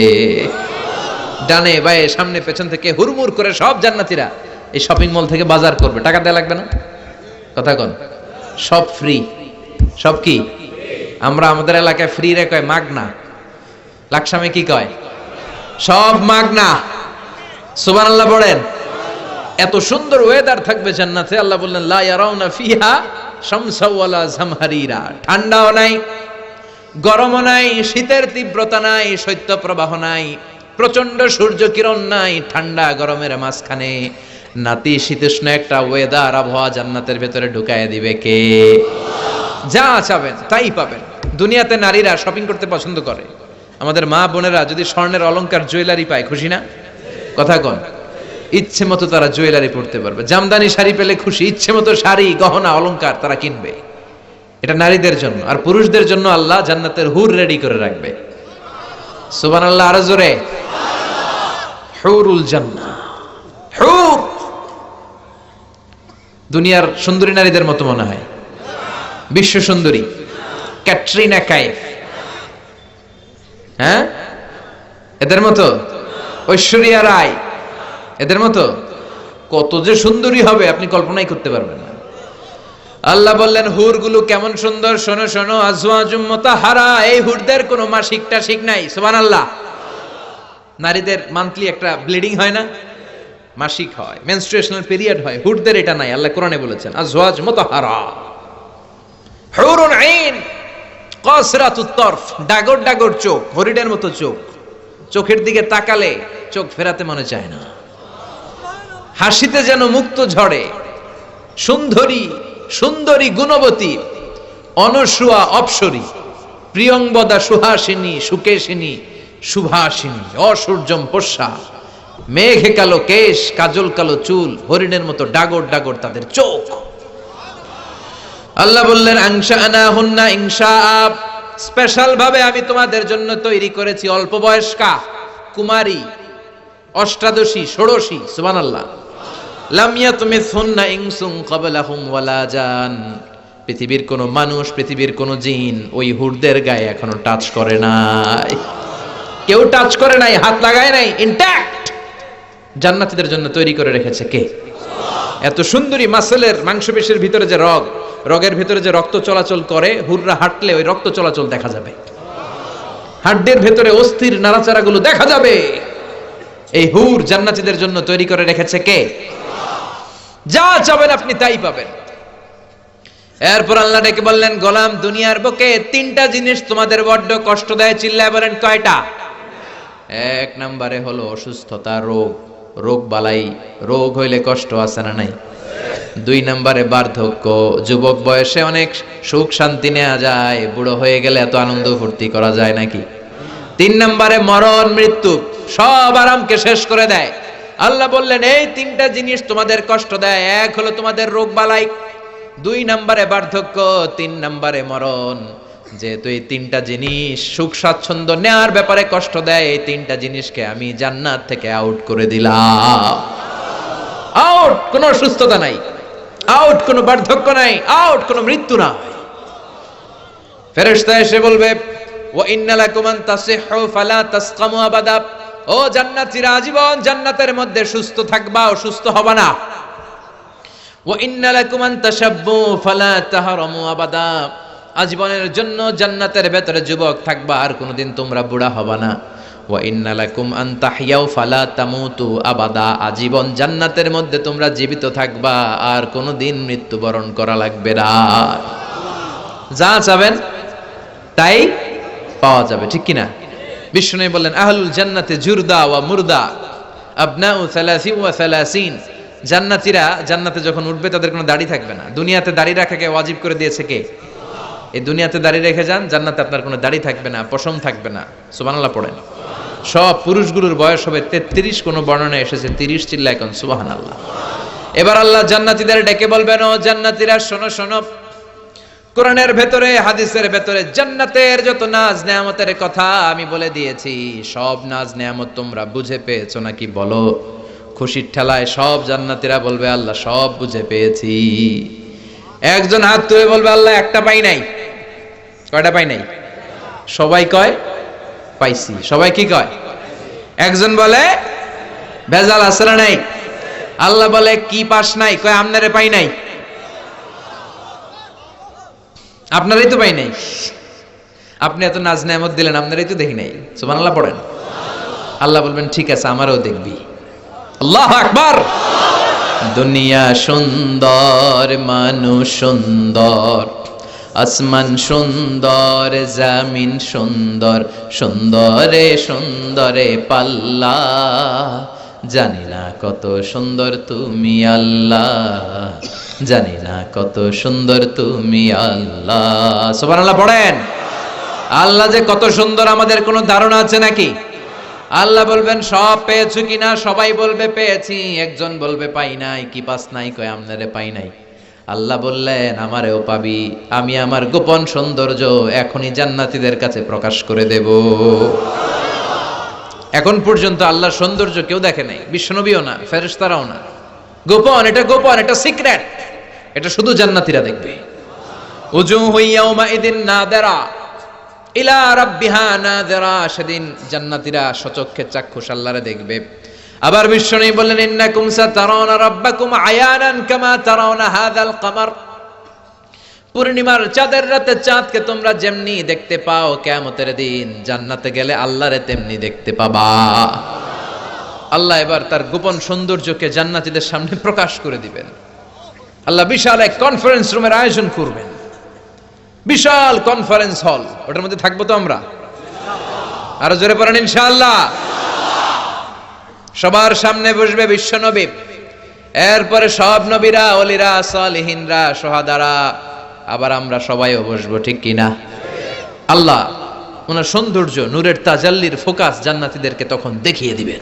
ডানে বায়ে সামনে পেছন থেকে হুড়মুড় করে সব জান্নাতীরা এই শপিং মল থেকে বাজার করবে। টাকা দেয়া লাগবে না। কথা কোন? সব ফ্রি। সব কি? আমরা আমাদের এলাকায় ফ্রি রে কয় মাগনা, লাকসামে কি কয়? সব মাগনা। সুবহানাল্লাহ পড়েন। এত সুন্দর ওয়েদার থাকবে জান্নাতে। আল্লাহ বললেন, লা ইয়ারাউনা ফিহা শামসা ওয়ালা জামহারিরা, ঠান্ডাও নাই, গরমও নাই, শীতের তীব্রতা নাই, শৈত্য প্রবাহ নাই, প্রচন্ড সূর্য কিরণ নাই, ঠান্ডা গরমের মাঝখানে নাতিশীতোষ্ণ একটা ওয়েদার আবহাওয়া জান্নাতের ভেতরে ঢুকায় দিবে কে? যা চাবেন তাই পাবেন। দুনিয়াতে নারীরা শপিং করতে পছন্দ করে। আমাদের মা বোনেরা যদি স্বর্ণের অলংকার জুয়েলারি পায় খুশি না? কথা কোন? ইচ্ছে মতো তারা জুয়েলারি পড়তে পারবে। জামদানি শাড়ি পেলে খুশি, ইচ্ছে মতো শাড়ি গহনা অলংকার তারা কিনবে। এটা নারীদের জন্য। আর পুরুষদের জন্য আল্লাহ জান্নাতের হুর রেডি করে রাখবে। সুবহানাল্লাহ আরো জোরে। হুরুল জান্নাহ। হুর দুনিয়ার সুন্দরী নারীদের মতো মনে হয়? বিশ্ব সুন্দরী ক্যাটরিনা কাইফ, হ্যাঁ, এদের মতো? ঐশ্বরিয়া রায়, এদের মতো? কত যে সুন্দরী হবে আপনি কল্পনাই করতে পারবেন না। আল্লাহ বললেন, হুরগুলো কেমন সুন্দর, শোনো শোনো। আজওয়াজুম মুতাহহারা, এই হুরদের কোনো মাসিক টাসিক নাই। সুবহানাল্লাহ। নারীদের মান্থলি একটা ব্লিডিং হয় না? মাসিক হয়, মেনস্ট্রুয়েশনাল পিরিয়ড হয়। হুরদের এটা নাই। আল্লাহ কোরআনে বলেছেন, আজওয়াজ মুতাহহারা। হুরুন আইন কাসরাতুত তরফ, ডাগর ডাগর চোখ, হরিণের মতো চোখ। চোখের দিকে তাকালে চোখ ফেরাতে মনে চায় না। হাসিতে যেন মুক্ত ঝরে। সুন্দরী সুন্দরী গুণবতী, অনসুয়া অপসরী, প্রিয়ংবদা সুহাসিনী, সুকেশিনী, সুভাসিনী, অসূর্যম পোষ্যা, মেঘে কালো কেশ, কাজল কালো চুল, হরিণের মতো ডাগর ডাগর তাদের চোখ। আল্লাহ বললেন, আনশাআনাহুন্না ইনশাআ, স্পেশাল ভাবে আমি তোমাদের জন্য তৈরি করেছি অল্প বয়স্কা কুমারী, অষ্টাদশী, ষোড়শী। সুবহানাল্লাহ। লাম ইয়াতমিসহুন্না ইনসুন ক্বাবলাহুম ওয়ালা জান, পৃথিবীর কোন মানুষ, পৃথিবীর কোন জিন ওই হুরদের গায়ে এখনো টাচ করে নাই। কেউ টাচ করে নাই, হাত লাগায় নাই, ইনট্যাক্ট জান্নাতীদের জন্য তৈরি করে রেখেছে কে? এত সুন্দরী মাসলের মাংসপেশির ভিতরে যে রগ, রগের ভিতরে যে রক্ত চলাচল করে, হুররা হাঁটলে ওই রক্ত চলাচল দেখা যাবে। হাড়ের ভেতরে অস্থির নাড়াচাড়াগুলো দেখা যাবে। এই হুর জান্নাতীদের জন্য তৈরি করে রেখেছে কে? যা চাবেন আপনি তাই পাবেন। এরপর আল্লাহ ডেকে বললেন, গোলাম, দুনিয়ার বুকে তিনটা জিনিস তোমাদের বড্ড কষ্ট দেয়। চিল্লায় বলেন কয়টা? এক নম্বরে হলো অসুস্থতা, রোগ, রোগ বালাই। রোগ হইলে কষ্ট আছে না নাই? দুই নম্বরে বার্ধক্য, যুবক বয়সে অনেক সুখ শান্তি নেওয়া যায়, বুড়ো হয়ে গেলে এত আনন্দ ফুর্তি করা যায় নাকি? তিন নম্বরে মরণ, মৃত্যু, সব আরামকে শেষ করে দেয়। আল্লাহ বললেন, এই তিনটা জিনিস তোমাদের কষ্ট দেয়। এক হলো তোমাদের রোগ বালাই, দুই নম্বরে বার্ধক্য, তিন নম্বরে মরণ। যেহেতু এই তিনটা জিনিস সুখ স্বাচ্ছন্দ্য নেওয়ার ব্যাপারে কষ্ট দেয়, এই তিনটা জিনিসকে আমি জান্নাত থেকে আউট করে দিলাম। আউট, কোনো অসুস্থতা নাই, আউট কোনো বার্ধক্য নাই, আউট কোনো মৃত্যু নাই। ফেরেশতা এসে বলবে, ওয়া ইন্না লাকুম আন তাসিহু ফালা তাসকামু আবাদা, ও জান্নাতীরা আজীবন জান্নাতের মধ্যে সুস্থ থাকবা, অসুস্থ হবে না। ওয়া ইন্না লাকুম আন তাশাব্বু ফালা তাহরামু আবাদা, আজীবনের জন্য জান্নাতের ভেতরে যুবক থাকবা, আর কোনোদিন তোমরা বুড়া হবে না। ওয়া ইন্না লাকুম আন তাহইয়াউ ফালা তামুতু আবাদা, আজীবন জান্নাতের মধ্যে তোমরা জীবিত থাকবা, আর কোনোদিন মৃত্যুবরণ করা লাগবে না। যা চাবেন তাই পাওয়া যাবে, ঠিক কিনা? বিষ্ণু বললেন আহলুল জান্নাতে জুরদা ওয়া মুরদা আবনাউ 30 ওয়া 30। জান্নাতীরা জান্নাতে যখন উঠবে তাদের কোনো দাড়ি থাকবে না। দুনিয়াতে দাড়ি রাখাকে ওয়াজিব করে দিয়েছে কে? এই দুনিয়াতে দাড়ি রেখে যান, জান্নাতে আপনার কোনো দাড়ি থাকবে না, পশম থাকবে না। সুবহানাল্লাহ পড়েন। সব পুরুষগুলোর বয়স হবে 33, কোন বর্ণনায় এসেছে 30। চিল্লা এখন সুবহানাল্লাহ। এবার আল্লাহ জান্নাতীদের ডেকে বলবেন, ও জান্নাতীরা শোনো শোনো, কোরআনের ভেতরে হাদিসের ভেতরে জান্নাতের যত নাজ নেয়ামতের কথা আমি বলে দিয়েছি, সব নাজ নেয়ামত তোমরা বুঝে পেয়েছো নাকি বলো? খুশির ঠেলায় সব জান্নাতীরা বলবে আল্লাহ সব বুঝে পেয়েছি। একজন হাত তুলে বলবে আল্লাহ একটা পাই নাই। কয়টা পাই নাই? সবাই কয় পাইছি। সবাই কি কয়? একজন বলে ভেজাল আছে না নাই? আল্লাহ বলে কি পাস নাই? কয় আমনারে পাই নাই। আপনারাই তো পাই নাই। আপনি এত নাজ নেয়ামত দিলেন, আপনারাই তো দেখি নাই। সুবহানাল্লাহ পড়েন। আল্লাহ বলবেন ঠিক আছে, আমারও দেখবি। আল্লাহু আকবার। দুনিয়া সুন্দর, মানুষ সুন্দর, আসমান সুন্দর, জামিন সুন্দর, সুন্দরে সুন্দরে পাল্লা, জানি না কত সুন্দর তুমি আল্লাহ, জানি না কত সুন্দর তুমি আল্লাহ। সুবহানাল্লাহ পড়েন। আল্লাহ যে কত সুন্দর আমাদের কোনো ধারণা আছে নাকি? আল্লাহ বলবেন সব পেয়েছো কিনা? সবাই বলবে পেয়েছি। একজন বলবে পাই নাই। কি পাস নাই? কয় আমনারে পাই নাই। আল্লাহ বললেন আমারেও পাবি, আমি আমার গোপন সৌন্দর্য এখনই জান্নাতীদের কাছে প্রকাশ করে দেব। এখন পর্যন্ত আল্লাহর সৌন্দর্য কেউ দেখে নাই, বিশ্বনবীও না, ফেরেশতারাও না। গোপন, এটা গোপন, এটা সিক্রেট, এটা শুধু জান্নাতীরা দেখবে। উজুহু ইয়াউমা ইদিন নাদিরা ইলা রাব্বিহা নাদিরা, সেদিন জান্নাতীরা সচক্ষে চাক্ষুষ আল্লাহরে দেখবে। আবার বিশ্বনবী বললেন ইন্নাকুম সাতারাউনা রাব্বাকুম আয়ানান কামা তারাউনা হাযাল কমার, পূর্ণিমার চাঁদের রাতে চাঁদকে তোমরা যেমনি দেখতে পাও, কিয়ামতের দিন জান্নাতে গেলে আল্লাহরে তেমনি দেখতে পাবা। আল্লাহ এবার তার গোপন সৌন্দর্যকে জান্নাতীদের সামনে প্রকাশ করে দিবেন। আল্লাহ বিশাল এক কনফারেন্স রুমের আয়োজন করবেন, বিশাল কনফারেন্স হল, ওটার মধ্যে থাকবো তো আমরা। আরো জোরে পড়েন ইনশাআল্লাহ। সবার সামনে বসবে বিশ্বনবী, এরপরে সব নবীরা, ওলিরা, সালেহিনরা, শহাদারা, আবার আমরা সবাইও বসবো, ঠিক কিনা? আল্লাহ ওনার সৌন্দর্য, নূরের তাজাল্লির ফোকাস জান্নাতীদেরকে তখন দেখিয়ে দিবেন।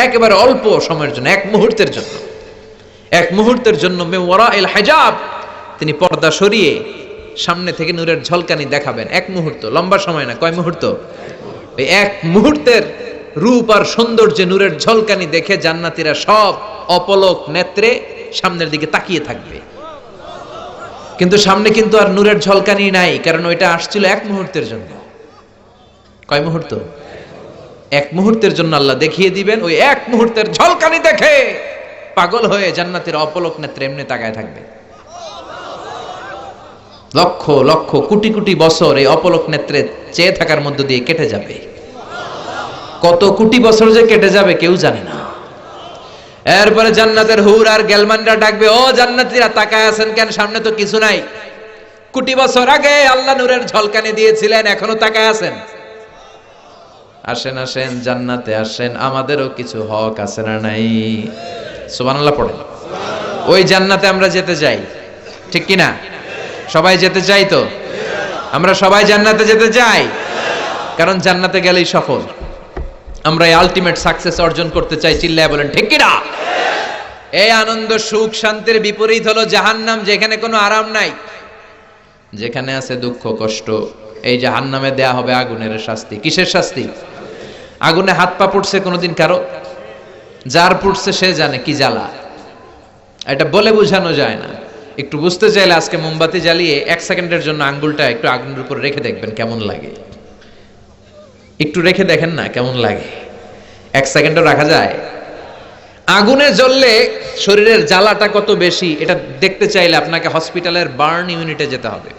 একেবারে অল্প সময়ের জন্য, এক মুহূর্তের জন্য, এক মুহূর্তের জন্য মে ওয়ারাইল হিজাব, তিনি পর্দা সরিয়ে সামনে থেকে নূরের ঝলকানি দেখাবেন। এক মুহূর্ত, লম্বা সময় না। কয় মুহূর্ত? এই এক মুহূর্তের রূপ আর সৌন্দর্যে নূরের ঝলকানি দেখে জান্নাতীরা সব অপলক নেত্রে সামনের দিকে তাকিয়ে থাকবে। কিন্তু সামনে কিন্তু আর নূরের ঝলকানি নাই, কারণ ওইটা আসছিল এক মুহূর্তের জন্য। কয় মুহূর্ত? এক মুহূর্তের জন্য আল্লাহ দেখিয়ে দিবেন। ওই এক মুহূর্তের ঝলকানি দেখে পাগল হয়ে জান্নাতীরা অপলক নেত্রে এমনি তাকায় থাকবে। লক্ষ লক্ষ কোটি কোটি বছর এই অপলক নেত্রে চেয়ে থাকার মধ্য দিয়ে কেটে যাবে। কত কোটি বছর যে কেটে যাবে কেউ জানে না। এরপরে জান্নাতের হুর আর গেলমানরা ডাকবে, ও জান্নাতীরা তাকায় আছেন কেন? সামনে তো কিছু নাই। কোটি বছর আগে আল্লাহ নূরের ঝলকানি দিয়েছিলেন, এখনো তাকায় আছেন? আসেন আসেন, জান্নাতে আসেন, আমাদেরও কিছু হক আছে না নাই? সুবহানাল্লাহ পড়েন। ওই জান্নাতে আমরা যেতে চাই, ঠিক কিনা? সবাই যেতে চাই তো? আমরা সবাই জান্নাতে যেতে চাই, কারণ জান্নাতে গেলেই সফল। আমরা এই আলটিমেট সাকসেস অর্জন করতে চাই। চিল্লায় বলেন ঠিক কিনা? এই আনন্দ, সুখ, শান্তির বিপরীত হলো জাহান্নাম, যেখানে কোনো আরাম নাই, যেখানে আছে দুঃখ, কষ্ট। এই জাহান্নামে দেয়া হবে আগুনের শাস্তি। কিসের শাস্তি? আগুনে হাত পা পুড়ছে কোনোদিন কারো? যার পুড়ছে সে জানে কি জ্বালা। এটা বলে বোঝানো যায় না। একটু বুঝতে চাইলে আজকে মোমবাতি জ্বালিয়ে 1 সেকেন্ডের জন্য আঙ্গুলটা একটু আগুনের উপর রেখে দেখবেন কেমন লাগে। একটু রেখে দেখেন না কেমন লাগে। 1 সেকেন্ডও রাখা যায়? আগুনে জ্বললে শরীরের জ্বালাটা কত বেশি, এটা দেখতে চাইলে আপনাকে হসপিটালের বার্ন ইউনিটে যেতে হবে।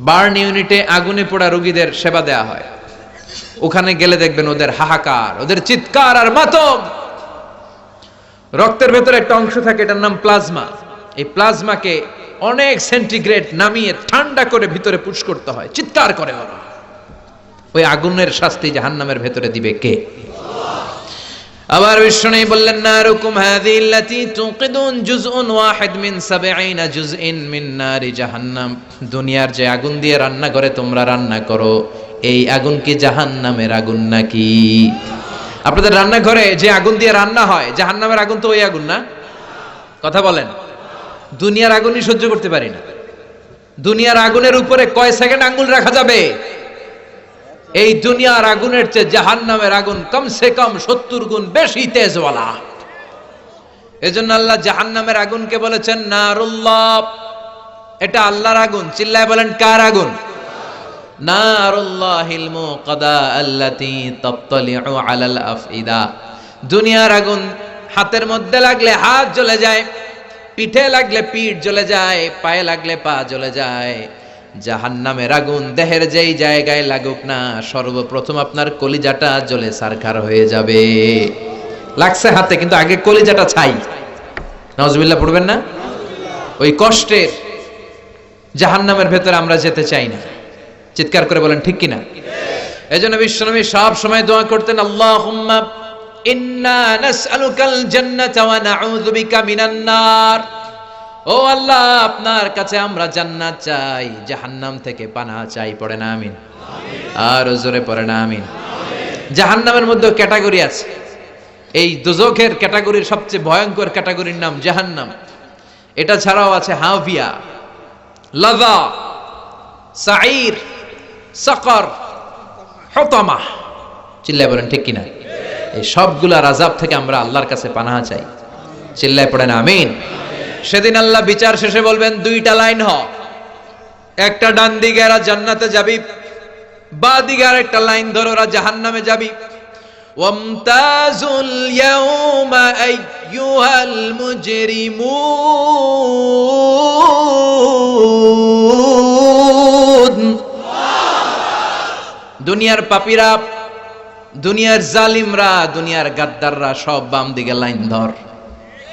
বার্ন ইউনিটে আগুনে পোড়া রোগীদের সেবা দেয়া হয়। ওখানে গেলে দেখবেন ওদের হাহাকার, ওদের চিৎকার আর মাতম। রক্তের ভেতরে একটা অংশ থাকে, এটার নাম প্লাজমা। এই প্লাজমাকে অনেক সেন্টিগ্রেড নামিয়ে ঠান্ডা করে ভিতরে পুশ করতে হয়, চিৎকার করে ওরা। ওই আগুনের শাস্তি জাহান্নামের ভেতরে দিবে কে? আবার বিষ্ণু বললেন, নারুকুম হাযিহিল্লাতী তুকিদুন জুজউন ওয়াহিদ মিন ৭০ জুজইন মিন নারি জাহান্নাম। দুনিয়ার যে আগুন দিয়ে রান্না করে তোমরা রান্না করো, এই আগুন কি জাহান্নামের আগুন নাকি? আপনাদের রান্নাঘরে যে আগুন দিয়ে রান্না হয়, জাহান্নামের আগুন তো ওই আগুন না? কথা বলেন। দুনিয়ার আগুনই সহ্য করতে পারি না। দুনিয়ার আগুনের উপরে কয় সেকেন্ড আঙ্গুল রাখা যাবে? এই দুনিয়ার আগুনের চেয়ে জাহান্নামের আগুন কমসে কম ৭০ গুণ বেশি তেজওয়ালা। এজন্য আল্লাহ জাহান্নামের আগুনকে বলেছেন নারুল্লাহ। এটা আল্লাহর আগুন। চিল্লায় বলেন, কার আগুন? নারুল্লাহিল মুকাদা আল্লাতী তাত্তালিউ আলাল আফইদা। দুনিয়ার আগুন হাতের মধ্যে লাগলে হাত জ্বলে যায়, পিঠে লাগলে পিঠ জ্বলে যায়, পায়ে লাগলে পা জ্বলে যায়। জাহান্নামের আগুন দেহের যেই জায়গায় লাগুক না, সর্বপ্রথম আপনার কলিজাটা জ্বলে সারখার হয়ে যাবে। লাগছে হাতে, কিন্তু আগে কলিজাটা ছাই। নাউজুবিল্লাহ পড়বেন না? ওই কষ্টের জাহান্নামের ভেতরে আমরা যেতে চাই না। চিৎকার করে বলেন ঠিক কিনা? এজন্য বিশ্বনবী সব সময় দোয়া করতেন, আল্লাহুম্মা ইন্না নাসআলুকাল জান্নাতা ওয়া নাউযু বিকা মিনান নার। ও আল্লাহ, আপনার কাছে আমরা জান্নাত চাই, জাহান্নাম থেকে পানাহ চাই। পড়ে না আমিন? আর জোরে পড়ে না আমিন? জাহান্নামের মধ্যে ক্যাটাগরি আছে। এই দোজখের ক্যাটাগরির সবচেয়ে ভয়ঙ্কর ক্যাটাগরির নাম জাহান্নাম। এটা ছাড়াও আছে হাভিয়া, লাযা, সাঈর, সাকর, হুতামা। চিল্লায় বলেন ঠিক কিনা? এই সবগুলার আযাব থেকে আমরা আল্লাহর কাছে পানাহ চাই। চিল্লায় পড়েন আমিন? সেদিন আল্লাহ বিচার শেষে বলবেন, দুইটা লাইন হ, একটা ডান দিকে এরা জান্নাতে যাবি, বাঁ দিকে আর একটা লাইন ধরে ওরা জাহান্নামে যাবি। ওয়ামতাজুল ইয়াউমা আইয়ুহাল মুজরিমুন। দুনিয়ার পাপীরা, দুনিয়ার জালিমরা, দুনিয়ার গাদ্দাররা সব বাম দিকে লাইন ধর,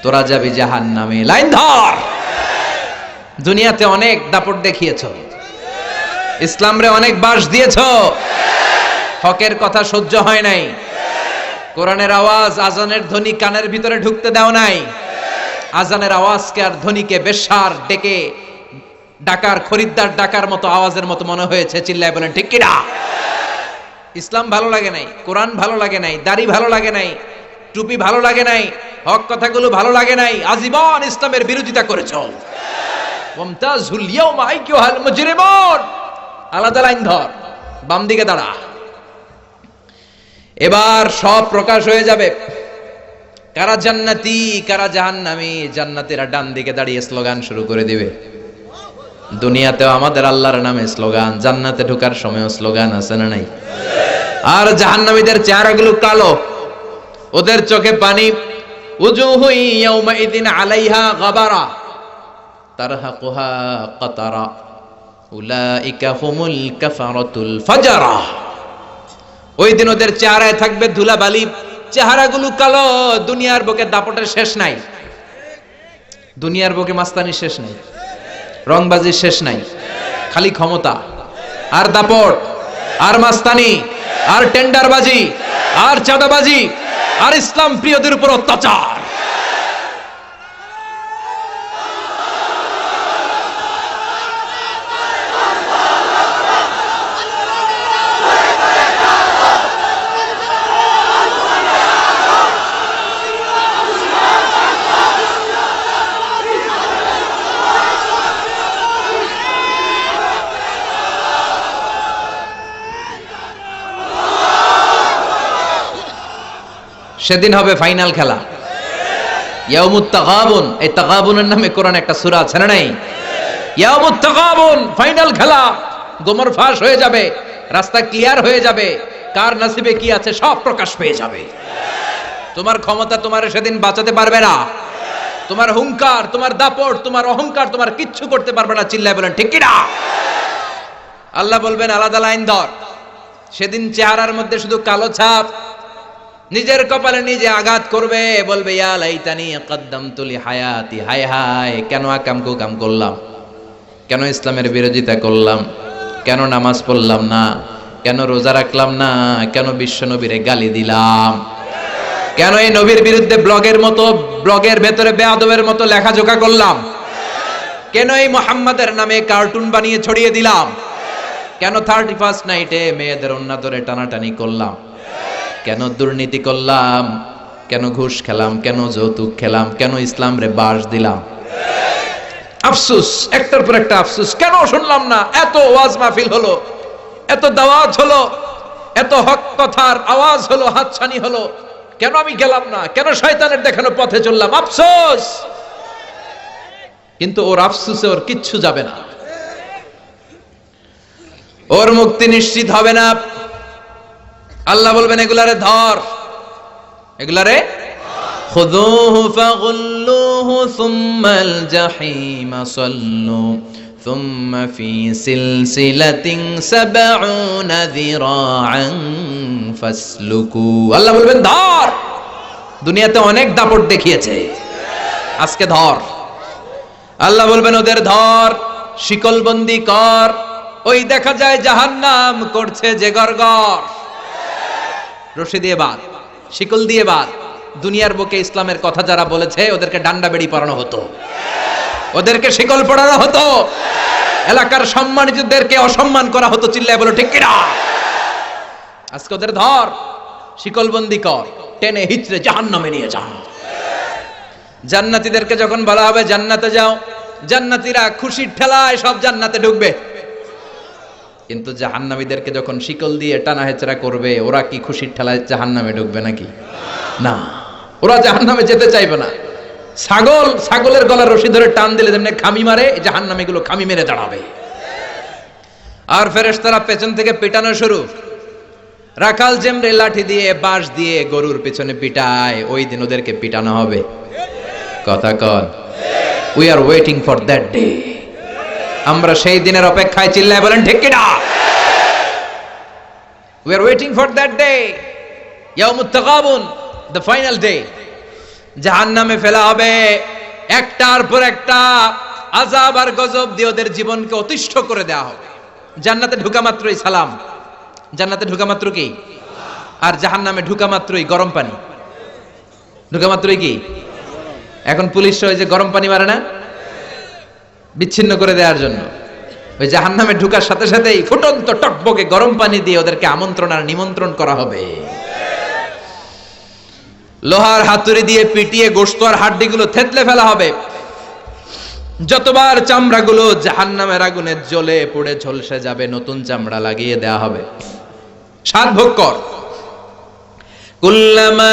তোরা যাবি জাহান্নামে। লাইন ধর। দুনিয়াতে অনেক দাপট দেখিয়েছ, ইসলামরে অনেক বাস দিয়েছ, হকের কথা সহ্য হয় নাই, কোরআনের আওয়াজ, আজানের ধ্বনি কানের ভিতরে ঢুকতে দাও নাই। আজানের আওয়াজকে আর ধ্বনিকে বেশ্যার ডেকে ডাকার, খরিদ্দার ডাকার মতো আওয়াজের মতো মনে হয়েছে। চিল্লায় বলেন ঠিক কিনা? ইসলাম ভালো লাগে নাই, কোরআন ভালো লাগে নাই, দাড়ি ভালো লাগে নাই, টুপি ভালো লাগে নাই, হক কথাগুলো ভালো লাগে নাই, আজীবন ইসলামের বিরোধিতা করেছ। মুমতাজুল ইয়াউমা আইয়ুহাল মুজরিমুন। আলাদা লাইন ধর, বাম দিকে দাঁড়া। এবার সব প্রকাশ হয়ে যাবে, কারা জান্নাতি কারা জাহান্নামী। জান্নাতীরা ডান দিকে দাঁড়িয়ে স্লোগান শুরু করে দিবে। দুনিয়াতেও আমাদের আল্লাহর নামে স্লোগান, জান্নাতে ঢোকার সময়ও স্লোগান আছে না নাই? আর জাহান্নামীদের চেহারাগুলো কালো, ওদের চোখে পানি। উজুহু ইয়াউমাইদিন আলাইহা গাবারা তারহাকুহা কাতারা উলাইকা হুমুল কাফারাতুল ফাজারা। ওই দিন ওদের চেহারায় থাকবে ধুলাবালি, চেহারাগুলো কালো। দুনিয়ার বুকে দাপটের শেষ নাই, দুনিয়ার বুকে মাস্তানির শেষ নাই, রংবাজির শেষ নাই, খালি ক্ষমতা আর দাপট আর মাস্তানি আর টেন্ডারবাজি আর চাঁদাবাজি আর ইসলাম প্রিয়দের উপর অত্যাচার। সেদিন হবে ফাইনাল খেলা, ইয়াউমুত তাগাবুন। এই তাগাবুনের নামে কোরআনে একটা সূরা আছে না নাই? ইয়াউমুত তাগাবুন, ফাইনাল খেলা। গোমর ফাঁস হয়ে যাবে, রাস্তা ক্লিয়ার হয়ে যাবে, কার নসিবে কি আছে সব প্রকাশ পেয়ে যাবে। তোমার ক্ষমতা তোমার সেদিন বাঁচাতে পারবে না, তোমার হুঙ্কার, তোমার দাপট, তোমার অহংকার তোমার কিচ্ছু করতে পারবে না। চিল্লায় বলেন ঠিক কি না? আল্লাহ বলবেন আলাদা লাইন ধর, সেদিন চেহারার মধ্যে শুধু কালো ছাপ, নিজের কপালে নিজে আঘাত করবে, বলবে ইয়া লাইতানি কদ্দামতু লি হায়াতি, হায় হায় কেন আকাম কুকাম করলাম, কেন ইসলামের বিরোধিতা করলাম, কেন নামাজ পড়লাম না, কেন রোজা রাখলাম না, কেন বিশ্ব নবীরে গালি দিলাম, কেন এই নবীর বিরুদ্ধে ব্লগের ভেতরে বেয়াদবের মতো লেখাজোখা করলাম, কেন এই মুহাম্মাদের নামে কার্টুন বানিয়ে ছড়িয়ে দিলাম, কেন 31st নাইটে মেয়েদের ওন্না ধরে টানাটানি করলাম, কেন দুর্নীতি করলাম, কেন ঘুষ খেলাম, কেন যৌতুক খেলাম, কেন ইসলাম রে বাস দিলাম। আফসোস, একটার পর একটা আফসোস, কেন শুনলাম না। এত ওয়াজ মাহফিল হলো, এত দাওয়াত হলো, এত হক কথার আওয়াজ হলো, হাতছানি হলো, কেন আমি গেলাম না, কেন শয়তানের দেখানো পথে চললাম। আফসোস। কিন্তু ওর আফসোসে ওর কিচ্ছু যাবে না, ওর মুক্তি নিশ্চিত হবে না। আল্লাহ বলবেন এগুলারে ধর, এগুলারে খুযুহু ফাগুল্লুহু সুম্মাল জাহিমা সাল্লু সুম্মা ফি সিলসিলাতিন ৭০ যিরাআন ফাসলুকু। আল্লাহ বলবেন ধর। দুনিয়াতে অনেক দাপট দেখিয়েছে, আজকে ধর। আল্লাহ বলবেন ওদের ধর, শিকলবন্দি কর। ওই দেখা যায় জাহান্নাম করছে যে গরগর, রশি দিয়ে বাঁধ, শিকল দিয়ে বাঁধ। দুনিয়ার বুকে ইসলামের কথা যারা বলেছে ওদেরকে ডান্ডা বেড়ি পরানো হতো, ওদেরকে শিকল পরানো হতো, এলাকার সম্মানিতদেরকে অসম্মান করা হতো। চিল্লায় বলো ঠিক কিনা? আজকে ওদের ধর, শিকলবন্দি কর, টেনে হিচড়ে জাহান্নামে নিয়ে যা। জান্নাতীদেরকে যখন বলা হবে জান্নাতে যাও, জান্নাতীরা খুশির ঠেলায় সব জান্নাতে ঢুকবে। কিন্তু জাহান্নামীদেরকে যখন শিকল দিয়ে টানা হেচড়া করবে, ওরা কি খুশির ঠেলায় জাহান্নামে ঢুকবে নাকি? না, ওরা জাহান্নামে যেতে চাইবে না। ছাগলের গলার রশি ধরে টান দিলে যেমনি খামি মারে, জাহান্নামীগুলো খামি মেরে দাঁড়াবে। আর ফেরেশতারা পেছন থেকে পিটানো শুরু। রাখাল যেমরে লাঠি দিয়ে বাঁশ দিয়ে গরুর পেছনে পিটায়, ওই দিন ওদেরকে পিটানো হবে। কথা কন, we are waiting for that day. আমরা সেই দিনের অপেক্ষায়। চিল্লায় বলেন ঠিক কিনা? We are waiting for that day, ইয়াউমুত তাগাবুন, দ্য ফাইনাল ডে। জাহান্নামে ফেলা হবে, একটার পর একটা আযাব আর গজব দিয়ে ওদের জীবনকে অতিষ্ঠ করে দেওয়া হবে। জান্নাতে ঢোকা মাত্রই সালাম, জান্নাতে ঢোকা মাত্র কি? আর জাহান্নামে ঢোকা মাত্রই গরম পানি। ঢোকা মাত্রই কি? এখন পুলিশ ওই যে গরম পানি মারে না, বিচ্ছিন্ন করে দেওয়ার জন্য। ওই জাহান্নামে ঢোকার সাথে সাথেই ফুটন্ত টকবকে গরম পানি দিয়ে ওদেরকে আমন্ত্রণ আর নিমন্ত্রণ করা হবে। লোহার হাতুড়ি দিয়ে পিটিয়ে গোশত আর হাড্ডিগুলো থেতলে ফেলা হবে। যতবার চামড়াগুলো জাহান্নামের আগুনে জ্বলে পুড়ে ঝলসে যাবে, নতুন চামড়া লাগিয়ে দেয়া হবে। স্বাদ ভোগ কর। কুল্লামা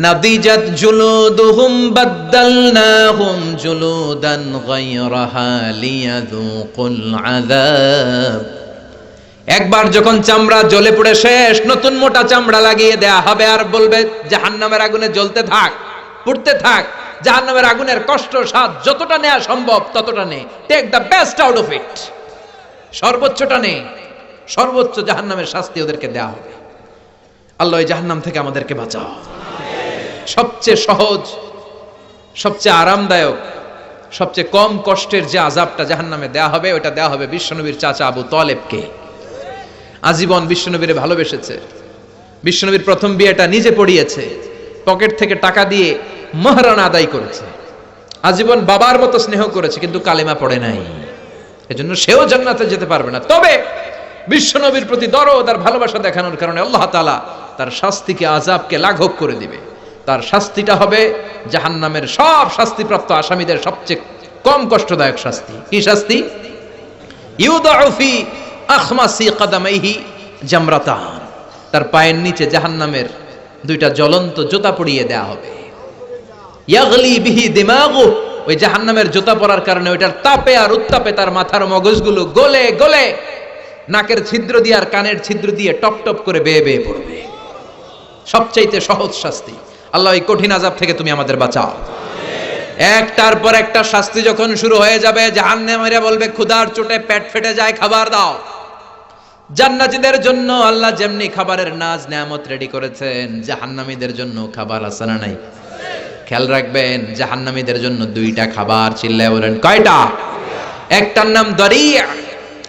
নাদিজাত জুলুদুহুম বাদদালনাহুম জুলুদান গায়রাহা লিয়াযুকুল আযাব। একবার যখন চামড়া জ্বলে পুড়ে শেষ, নতুন মোটা চামড়া লাগিয়ে দেয়া হবে। আর বলবে জাহান্নামের আগুনে জ্বলতে থাক, পুড়তে থাক। জাহান্নামের আগুনের কষ্ট স্বাদ যতটা নেওয়া সম্ভব ততটা নে। Take the best out of it. সর্বোচ্চটা নে। সর্বোচ্চ জাহান্নামের শাস্তি ওদেরকে দেয়া হবে। আল্লাহ এই জাহান্নাম থেকে আমাদেরকে বাঁচাও। সবচেয়ে সহজ, সবচেয়ে আরামদায়ক, সবচেয়ে কম কষ্টের যে আযাবটা জাহান্নামে দেয়া হবে, ওটা দেয়া হবে বিশ্বনবীর চাচা আবু তালেবকে। আজীবন বিশ্বনবীরে ভালোবেসেছে, বিশ্বনবীর প্রথম বিয়েটা নিজে পড়িয়েছে, পকেট থেকে টাকা দিয়ে মহরানা আদায় করেছে, আজীবন বাবার মতো স্নেহ করেছে, কিন্তু কালেমা পড়ে নাই। এজন্য সেও জান্নাতে যেতে পারবে না। তবে বিশ্বনবীর প্রতি দরদ আর ভালোবাসা দেখানোর কারণে আল্লাহ তাআলা তার শাস্তিকে, আযাবকে লাঘব করে দিবে। তার শাস্তিটা হবে জাহান্নামের সব শাস্তিপ্রাপ্ত আসামিদের সবচেয়ে কম কষ্টদায়ক শাস্তি। কি শাস্তি? ইউদাউ ফি আখমাসি কদামাইহি জামরাতান। তার পায়ের নিচে জাহান্নামের দুইটা জ্বলন্ত জুতা পরিয়ে দেয়া হবে। ইয়াগলি বিহি দিমাগু। ওই জাহান্নামের জুতা পরার কারণে ওইটার তাপে আর উত্তাপে তার মাথার মগজগুলো গলে গলে নাকের ছিদ্র দিয়ে আর কানের ছিদ্র দিয়ে টপ টপ করে বেয়ে বেয়ে পড়বে। সবচাইতে সহজ শাস্তি। আল্লাহ এই কঠিন আযাব থেকে তুমি আমাদের বাঁচাও। একটার পর একটা শাস্তি যখন শুরু হয়ে যাবে, জাহান্নামীরা বলবে ক্ষুধার চোটে পেট ফেটে যায়, খাবার দাও। জান্নাতীদের জন্য আল্লাহ যেমনি খাবারের নাজ নেয়ামত রেডি করেছেন, জাহান্নামীদের জন্য খাবার আছে না নাই? খেয়াল রাখবেন, জাহান্নামীদের জন্য দুইটা খাবার, চিল্লায় বলেন কয়টা? একটার নাম দরিয়া,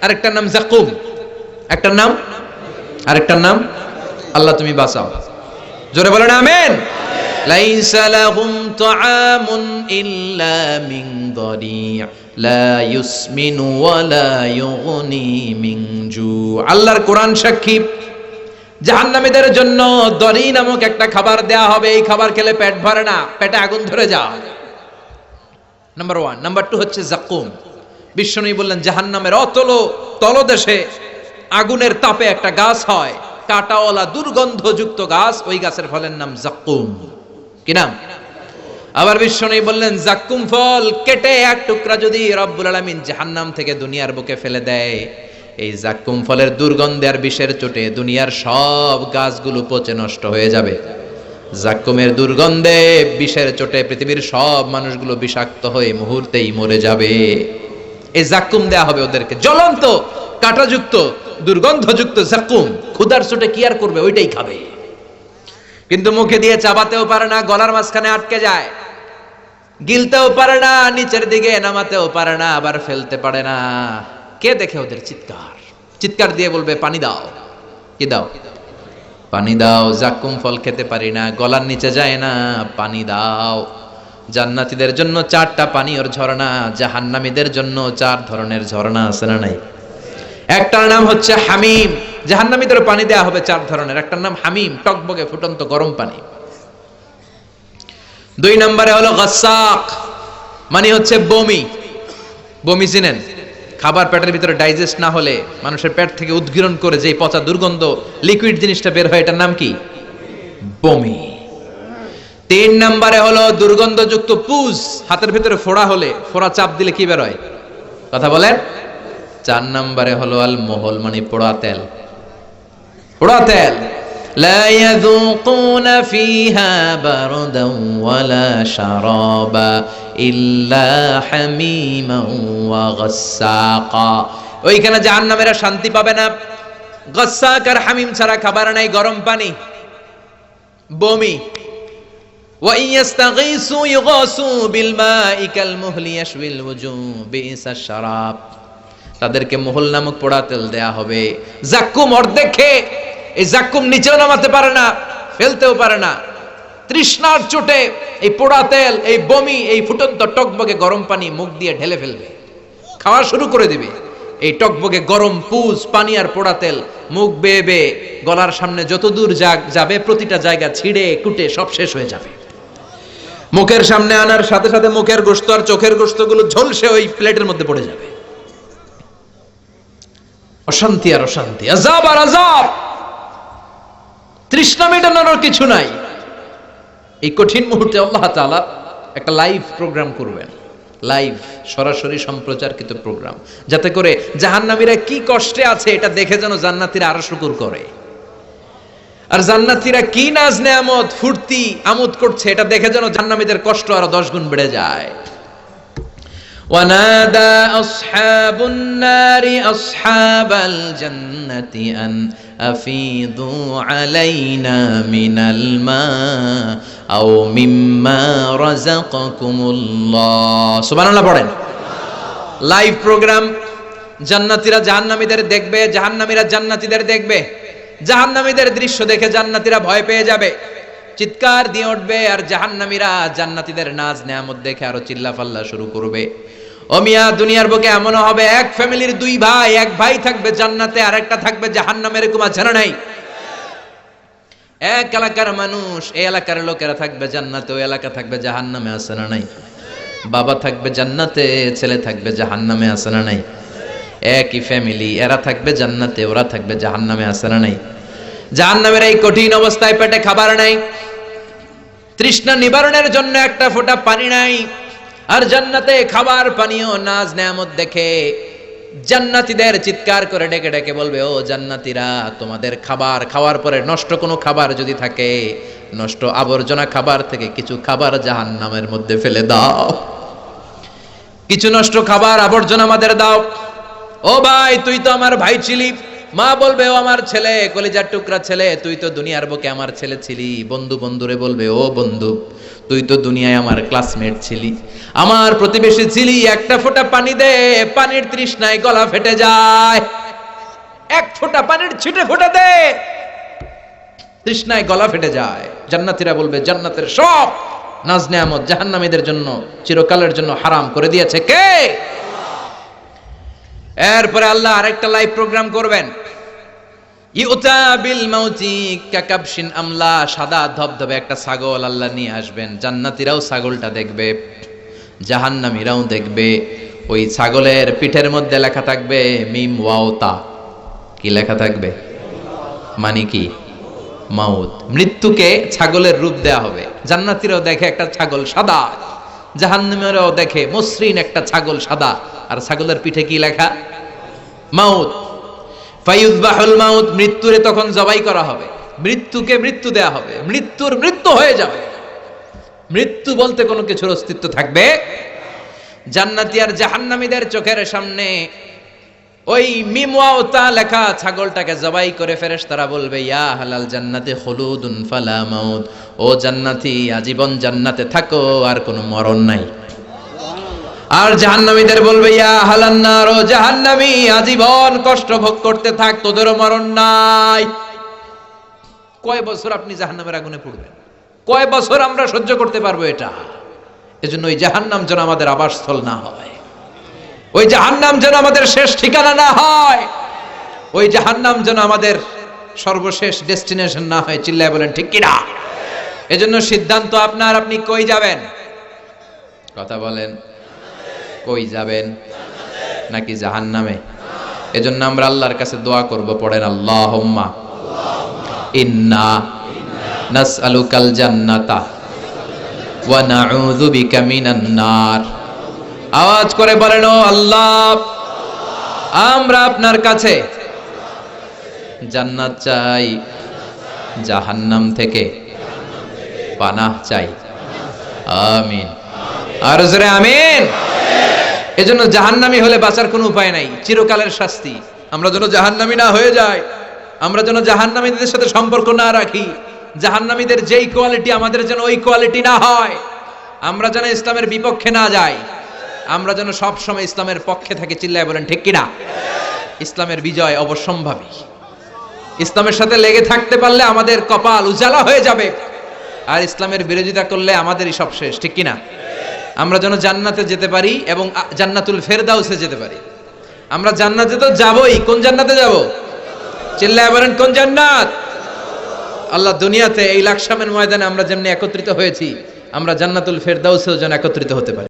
আরেকটার নাম জাকুম। একটার নাম, আরেকটার নাম, আল্লাহ তুমি বাঁচাও, জোরে বলেন আমিন। লাইসা লাহুম তুআমুন ইল্লা মিন দরিয়া লা ইউসমিনু ওয়া লা ইউগনি মিন জু। আল্লাহর কোরআন সাক্ষী, জাহান্নামীদের জন্য দরি নামক একটা খাবার দেয়া হবে। এই খাবার খেলে পেট ভরে না, পেটে আগুন ধরে যায়। নাম্বার 1। নাম্বার 2 হচ্ছে জাকুম। বিশ্বনবী বললেন জাহান্নামের অতল তলদেশে আগুনের তাপে একটা গাছ হয়, কাঁটাওয়ালা দুর্গন্ধযুক্ত গাছ, ওই গাছের ফলের নাম জাকুম। কি নাম? আবার বিশ্বনবী বললেন জাকুম ফল কেটে এক টুকরা যদি রব্বুল আলামিন জাহান্নাম থেকে দুনিয়ার বুকে ফেলে দেয়, এই জাকুম ফলের দুর্গন্ধে আর বিষের চোটে দুনিয়ার সব গাছগুলো পচে নষ্ট হয়ে যাবে। জাকুমের দুর্গন্ধে বিষের চোটে পৃথিবীর সব মানুষগুলো বিষাক্ত হয়ে মুহূর্তেই মরে যাবে। এই জাকুম দেয়া হবে ওদেরকে, জ্বলন্ত কাঁটাযুক্ত দুর্গন্ধযুক্ত জাকুম। ক্ষুধার চোটে কি আর করবে, ওইটাই খাবে। কিন্তু মুখে দিয়ে চাবাতেও পারে না, গলার মাঝখানে আটকে যায়। গিলতেও পারে না, নিচের দিকে নামাতেও পারে না, আবার ফেলতে পারে না। কে দেখে ওদের চিৎকার? চিৎকার দিয়ে বলবে পানি দাও। কি দাও? পানি দাও। জাকুম ফল খেতে পারি না, গলার নিচে যায় না, পানি দাও। জান্নাতীদের জন্য 4টা পানীয়র ঝর্ণা, জাহান্নামীদের জন্য 4 ধরনের ঝর্ণা আছে না নাই? একটার নাম হচ্ছে হামিম, জাহান্নামীদের পানি দেয়া হবে 4 ধরনের। একটার নাম হামিম, টকবগে ফুটন্ত গরম পানি। 2 নম্বরে হলো গাসাক, মানে হচ্ছে বমি। বমি চিনেন? খাবার পেটের ভিতরে ডাইজেস্ট না হলে মানুষের পেট থেকে উদ্গীরণ করে যে পচা দুর্গন্ধ লিকুইড জিনিসটা বের হয়, এটার নাম কি? বমি। 3 নম্বরে হলো দুর্গন্ধযুক্ত পুজ, হাতের ভিতরে ফোড়া হলে, ফোড়া চাপ দিলে কি বের হয়? কথা বলেন। 4 নম্বরে হলো আল মোহল, মানে পোড়া তেল। পোড়া তেল। লা ইয়াযুকুনা ফিহা বারদান ওয়ালা শারাবা ইল্লা হামিমান ওয়া গাসসাকা। ওইখানে জাহান্নামীরা শান্তি পাবে না। গাসসাক আর হামিম ছাড়া খাবার নাই, গরম পানি, বমি। ওয়া ইয়াস্তাগীসু ইউগাসু বিল মাই কাল মুহলি ইয়াশবিল ওয়ুজু বিইসাশ শারাব। তাদেরকে মোহল নামক পোড়া তেল দেয়া হবে। জাকুম অর্ধেক খেয়ে, এই জাকুম নিচেও নামাতে পারে না, ফেলতেও পারে না। তৃষ্ণার চোটে এই পোড়া তেল, এই বমি, এই ফুটন্ত টকবগে গরম পানি মুখ দিয়ে ঢেলে ফেলবে, খাওয়া শুরু করে দিবে। এই টকবগে গরম পুজ, পানি আর পোড়া তেল মুখ বেয়ে বেয়ে গলার সামনে যত দূর যাবে, প্রতিটা জায়গা ছিঁড়ে কুটে সব শেষ হয়ে যাবে। মুখের সামনে আনার সাথে সাথে মুখের গোশত আর চোখের গোশতগুলো ঝলসে ওই প্লেটের মধ্যে পড়ে যাবে। অশান্তি আর অশান্তি, আযাব আর আযাব। তৃষ্ণা মেটানোর কিছু নাই। এই কঠিন মুহূর্তে আল্লাহ তাআলা একটা লাইভ প্রোগ্রাম করবেন, লাইভ সরাসরি সম্প্রচারকৃত প্রোগ্রাম, যাতে করে জাহান্নামীরা কি কষ্টে আছে এটা দেখে যেন জান্নাতীরা আরো শুকর করে, আর জান্নাতীরা কি নাজ নেয়ামত ফুর্তি আমোদ করছে এটা দেখে যেন জাহান্নামীদের কষ্ট আরো 10 গুণ বেড়ে যায়। ونادى أصحاب النار أصحاب الجنة أن أفيضوا علينا من الماء أو مما رزقكم الله سبحان الله পড়েন। লাইভ প্রোগ্রাম, জান্নাতীরা জাহান্নামীদের দেখবে, জাহান্নামীরা জান্নাতীদের দেখবে। জাহান্নামীদের দৃশ্য দেখে জান্নাতীরা ভয় পেয়ে যাবে, চিৎকার দিয়ে উঠবে, আর জাহান্নামীরা জান্নাতীদের নাজ নেয়ামত দেখে আরো চিল্লাফাল্লা শুরু করবে। ও মিয়া, দুনিয়ার বুকে এমনও হবে এক ফ্যামিলির 2 ভাই, এক ভাই থাকবে জান্নাতে আর একটা থাকবে জাহান্নামে, এরকম আছে না নাই? এক এলাকার মানুষ, এই এলাকার লোকেরা থাকবে জান্নাতে, ওই এলাকা থাকবে জাহান্নামে, আছে না নাই? বাবা থাকবে জান্নাতে, ছেলে থাকবে জাহান্নামে, আছে না নাই? একই ফ্যামিলি, এরা থাকবে জান্নাতে, ওরা থাকবে জাহান্নামে, আছে না নাই? জাহান্নামের এই কঠিন অবস্থায় পেটে খাবার নাই, তৃষ্ণা নিবারণের জন্য একটা ফোঁটা পানি নাই, আর জান্নাতে খাবার পানীয় নাজ নেয়ামত দেখে জান্নাতীদের চিৎকার করে ডেকে ডেকে বলবে, ও জান্নাতীরা, তোমাদের খাবার খাওয়ার পরে নষ্ট কোনো খাবার যদি থাকে, নষ্ট আবর্জনা খাবার থেকে কিছু খাবার জাহান্নামের মধ্যে ফেলে দাও, কিছু নষ্ট খাবার আবর্জনা আমাদের দাও। ও ভাই, তুই তো আমার ভাই ছিলি, মা বলবে, ও আমার ছেলে, কলিজার টুকরা ছেলে, তুই তো দুনিয়ার বুকে আমার ছেলে ছিলি। বন্ধু বন্ধুরে বলবে, ও বন্ধু, তুই তো দুনিয়ায় আমার ক্লাসমেট ছিলি, আমার প্রতিবেশী ছিলি, একটা ফোঁটা পানি দে, পানির তৃষ্ণায় গলা ফেটে যায়। এক ফোঁটা পানির ছিটে ফোঁটা দে, তৃষ্ণায় গলা ফেটে যায়। জান্নাতীরা বলবে, জান্নাতের সব নাজ নেয়ামত জাহান্নামীদের জন্য চিরকালের জন্য হারাম করে দিয়েছে কে? এরপরে আল্লাহ আরেকটা লাইভ প্রোগ্রাম করবেন। ইউতা বিল মাউতি কাকাবশিন আমলা, সাদা ধবধবে একটা ছাগল আল্লাহ নিয়ে আসবেন। জান্নাতীরাও ছাগলটা দেখবে, জাহান্নামীরাও দেখবে। ওই ছাগলের পিঠের মধ্যে লেখা থাকবে মিম ওয়াও তা। কি লেখা থাকবে? মানে কি? মাউত। মৃত্যুকে ছাগলের রূপ দেয়া হবে। জান্নাতীরাও দেখে একটা ছাগল সাদা, জাহান্নামীরাও দেখে মসৃণ একটা ছাগল সাদা, আর ছাগলের পিঠে কি লেখা? মাউত। ফায়ুযবাহুল মাউত, মৃত্যুরে তখন জবাই করা হবে, মৃত্যুকে মৃত্যু দেয়া হবে, মৃত্যুর মৃত্যু হয়ে যাবে। মৃত্যু বলতে কোনো কিছুর অস্তিত্ব থাকবে। জান্নাতি আর জাহান্নামীদের চোখের সামনে ওই মিম ওয়াও তা লেখা ছাগলটাকে জবাই করে ফেরেশতারা বলবে, ইয়া হালাল জান্নাতে খুলুদুন ফালা মাউত, ও জান্নাতি আজীবন জান্নাতে থাকো, আর কোনো মরণ নাই। আর জাহান্নামীদের বলবে, ইয়া হালান নার, ও জাহান্নামী আজীবন কষ্ট ভোগ করতে থাক, তোদেরও মরণ নাই। কয় বছর আপনি জাহান্নামের আগুনে পুড়বেন? কয় বছর আমরা সহ্য করতে পারবো এটা? এজন্য ওই জাহান্নাম যেন আমাদের আবাসস্থল না হয়, ওই জাহান্নাম যেন আমাদের শেষ ঠিকানা না হয়, ওই জাহান্নাম যেন আমাদের সর্বশেষ ডেস্টিনেশন না হয়। চিল্লায় বলেন ঠিক কিনা? এজন্য সিদ্ধান্ত আপনার, আপনি কই যাবেন? কথা বলেন, কই যাবেন? নাকি জাহান্নামে? এজন্য আমরা আল্লাহর কাছে দোয়া করব, পড়েন আল্লাহুম্মা ইন্না নাসআলুকাল জান্নাতা ওয়া নাউযু বিকা মিনান নার। আওয়াজ করে বলেন, ও আল্লাহ, আমরা আপনার কাছে জান্নাত চাই, জাহান্নাম থেকে পানাহ চাই। আমিন। আর জোরে আমিন। এজন্য জাহান্নামী হলে বাঁচার কোনো উপায় নাই, চিরকালের শাস্তি। আমরা যেন জাহান্নামী না হয়ে যাই, আমরা যেন জাহান্নামীদের সাথে সম্পর্ক না রাখি, জাহান্নামীদের যেই কোয়ালিটি আমাদের যেন ওই কোয়ালিটি না হয়, আমরা যেন ইসলামের বিপক্ষে না যাই, আমরা যেন সব সময় ইসলামের পক্ষে থাকি। চিল্লায় বলেন ঠিক কিনা? ইসলামের বিজয় অবশ্যম্ভাবী। ইসলামের সাথে লেগে থাকতে পারলে আমাদের কপাল উজালা হয়ে যাবে, আর ইসলামের বিরোধিতা করলে আমাদেরই সব শেষ। ঠিক কিনা? আমরা যেন জান্নাতে যেতে পারি এবং জান্নাতুল ফেরদাউসে যেতে পারি। আমরা জান্নাতে তো যাবই, কোন জান্নাতে যাব? চিল্লায় বলেন কোন জান্নাত? আল্লাহ দুনিয়াতে এই লাকসামের ময়দানে আমরা যেমনি একত্রিত হয়েছি, আমরা জান্নাতুল ফেরদাউসেও যেন একত্রিত হতে পারি।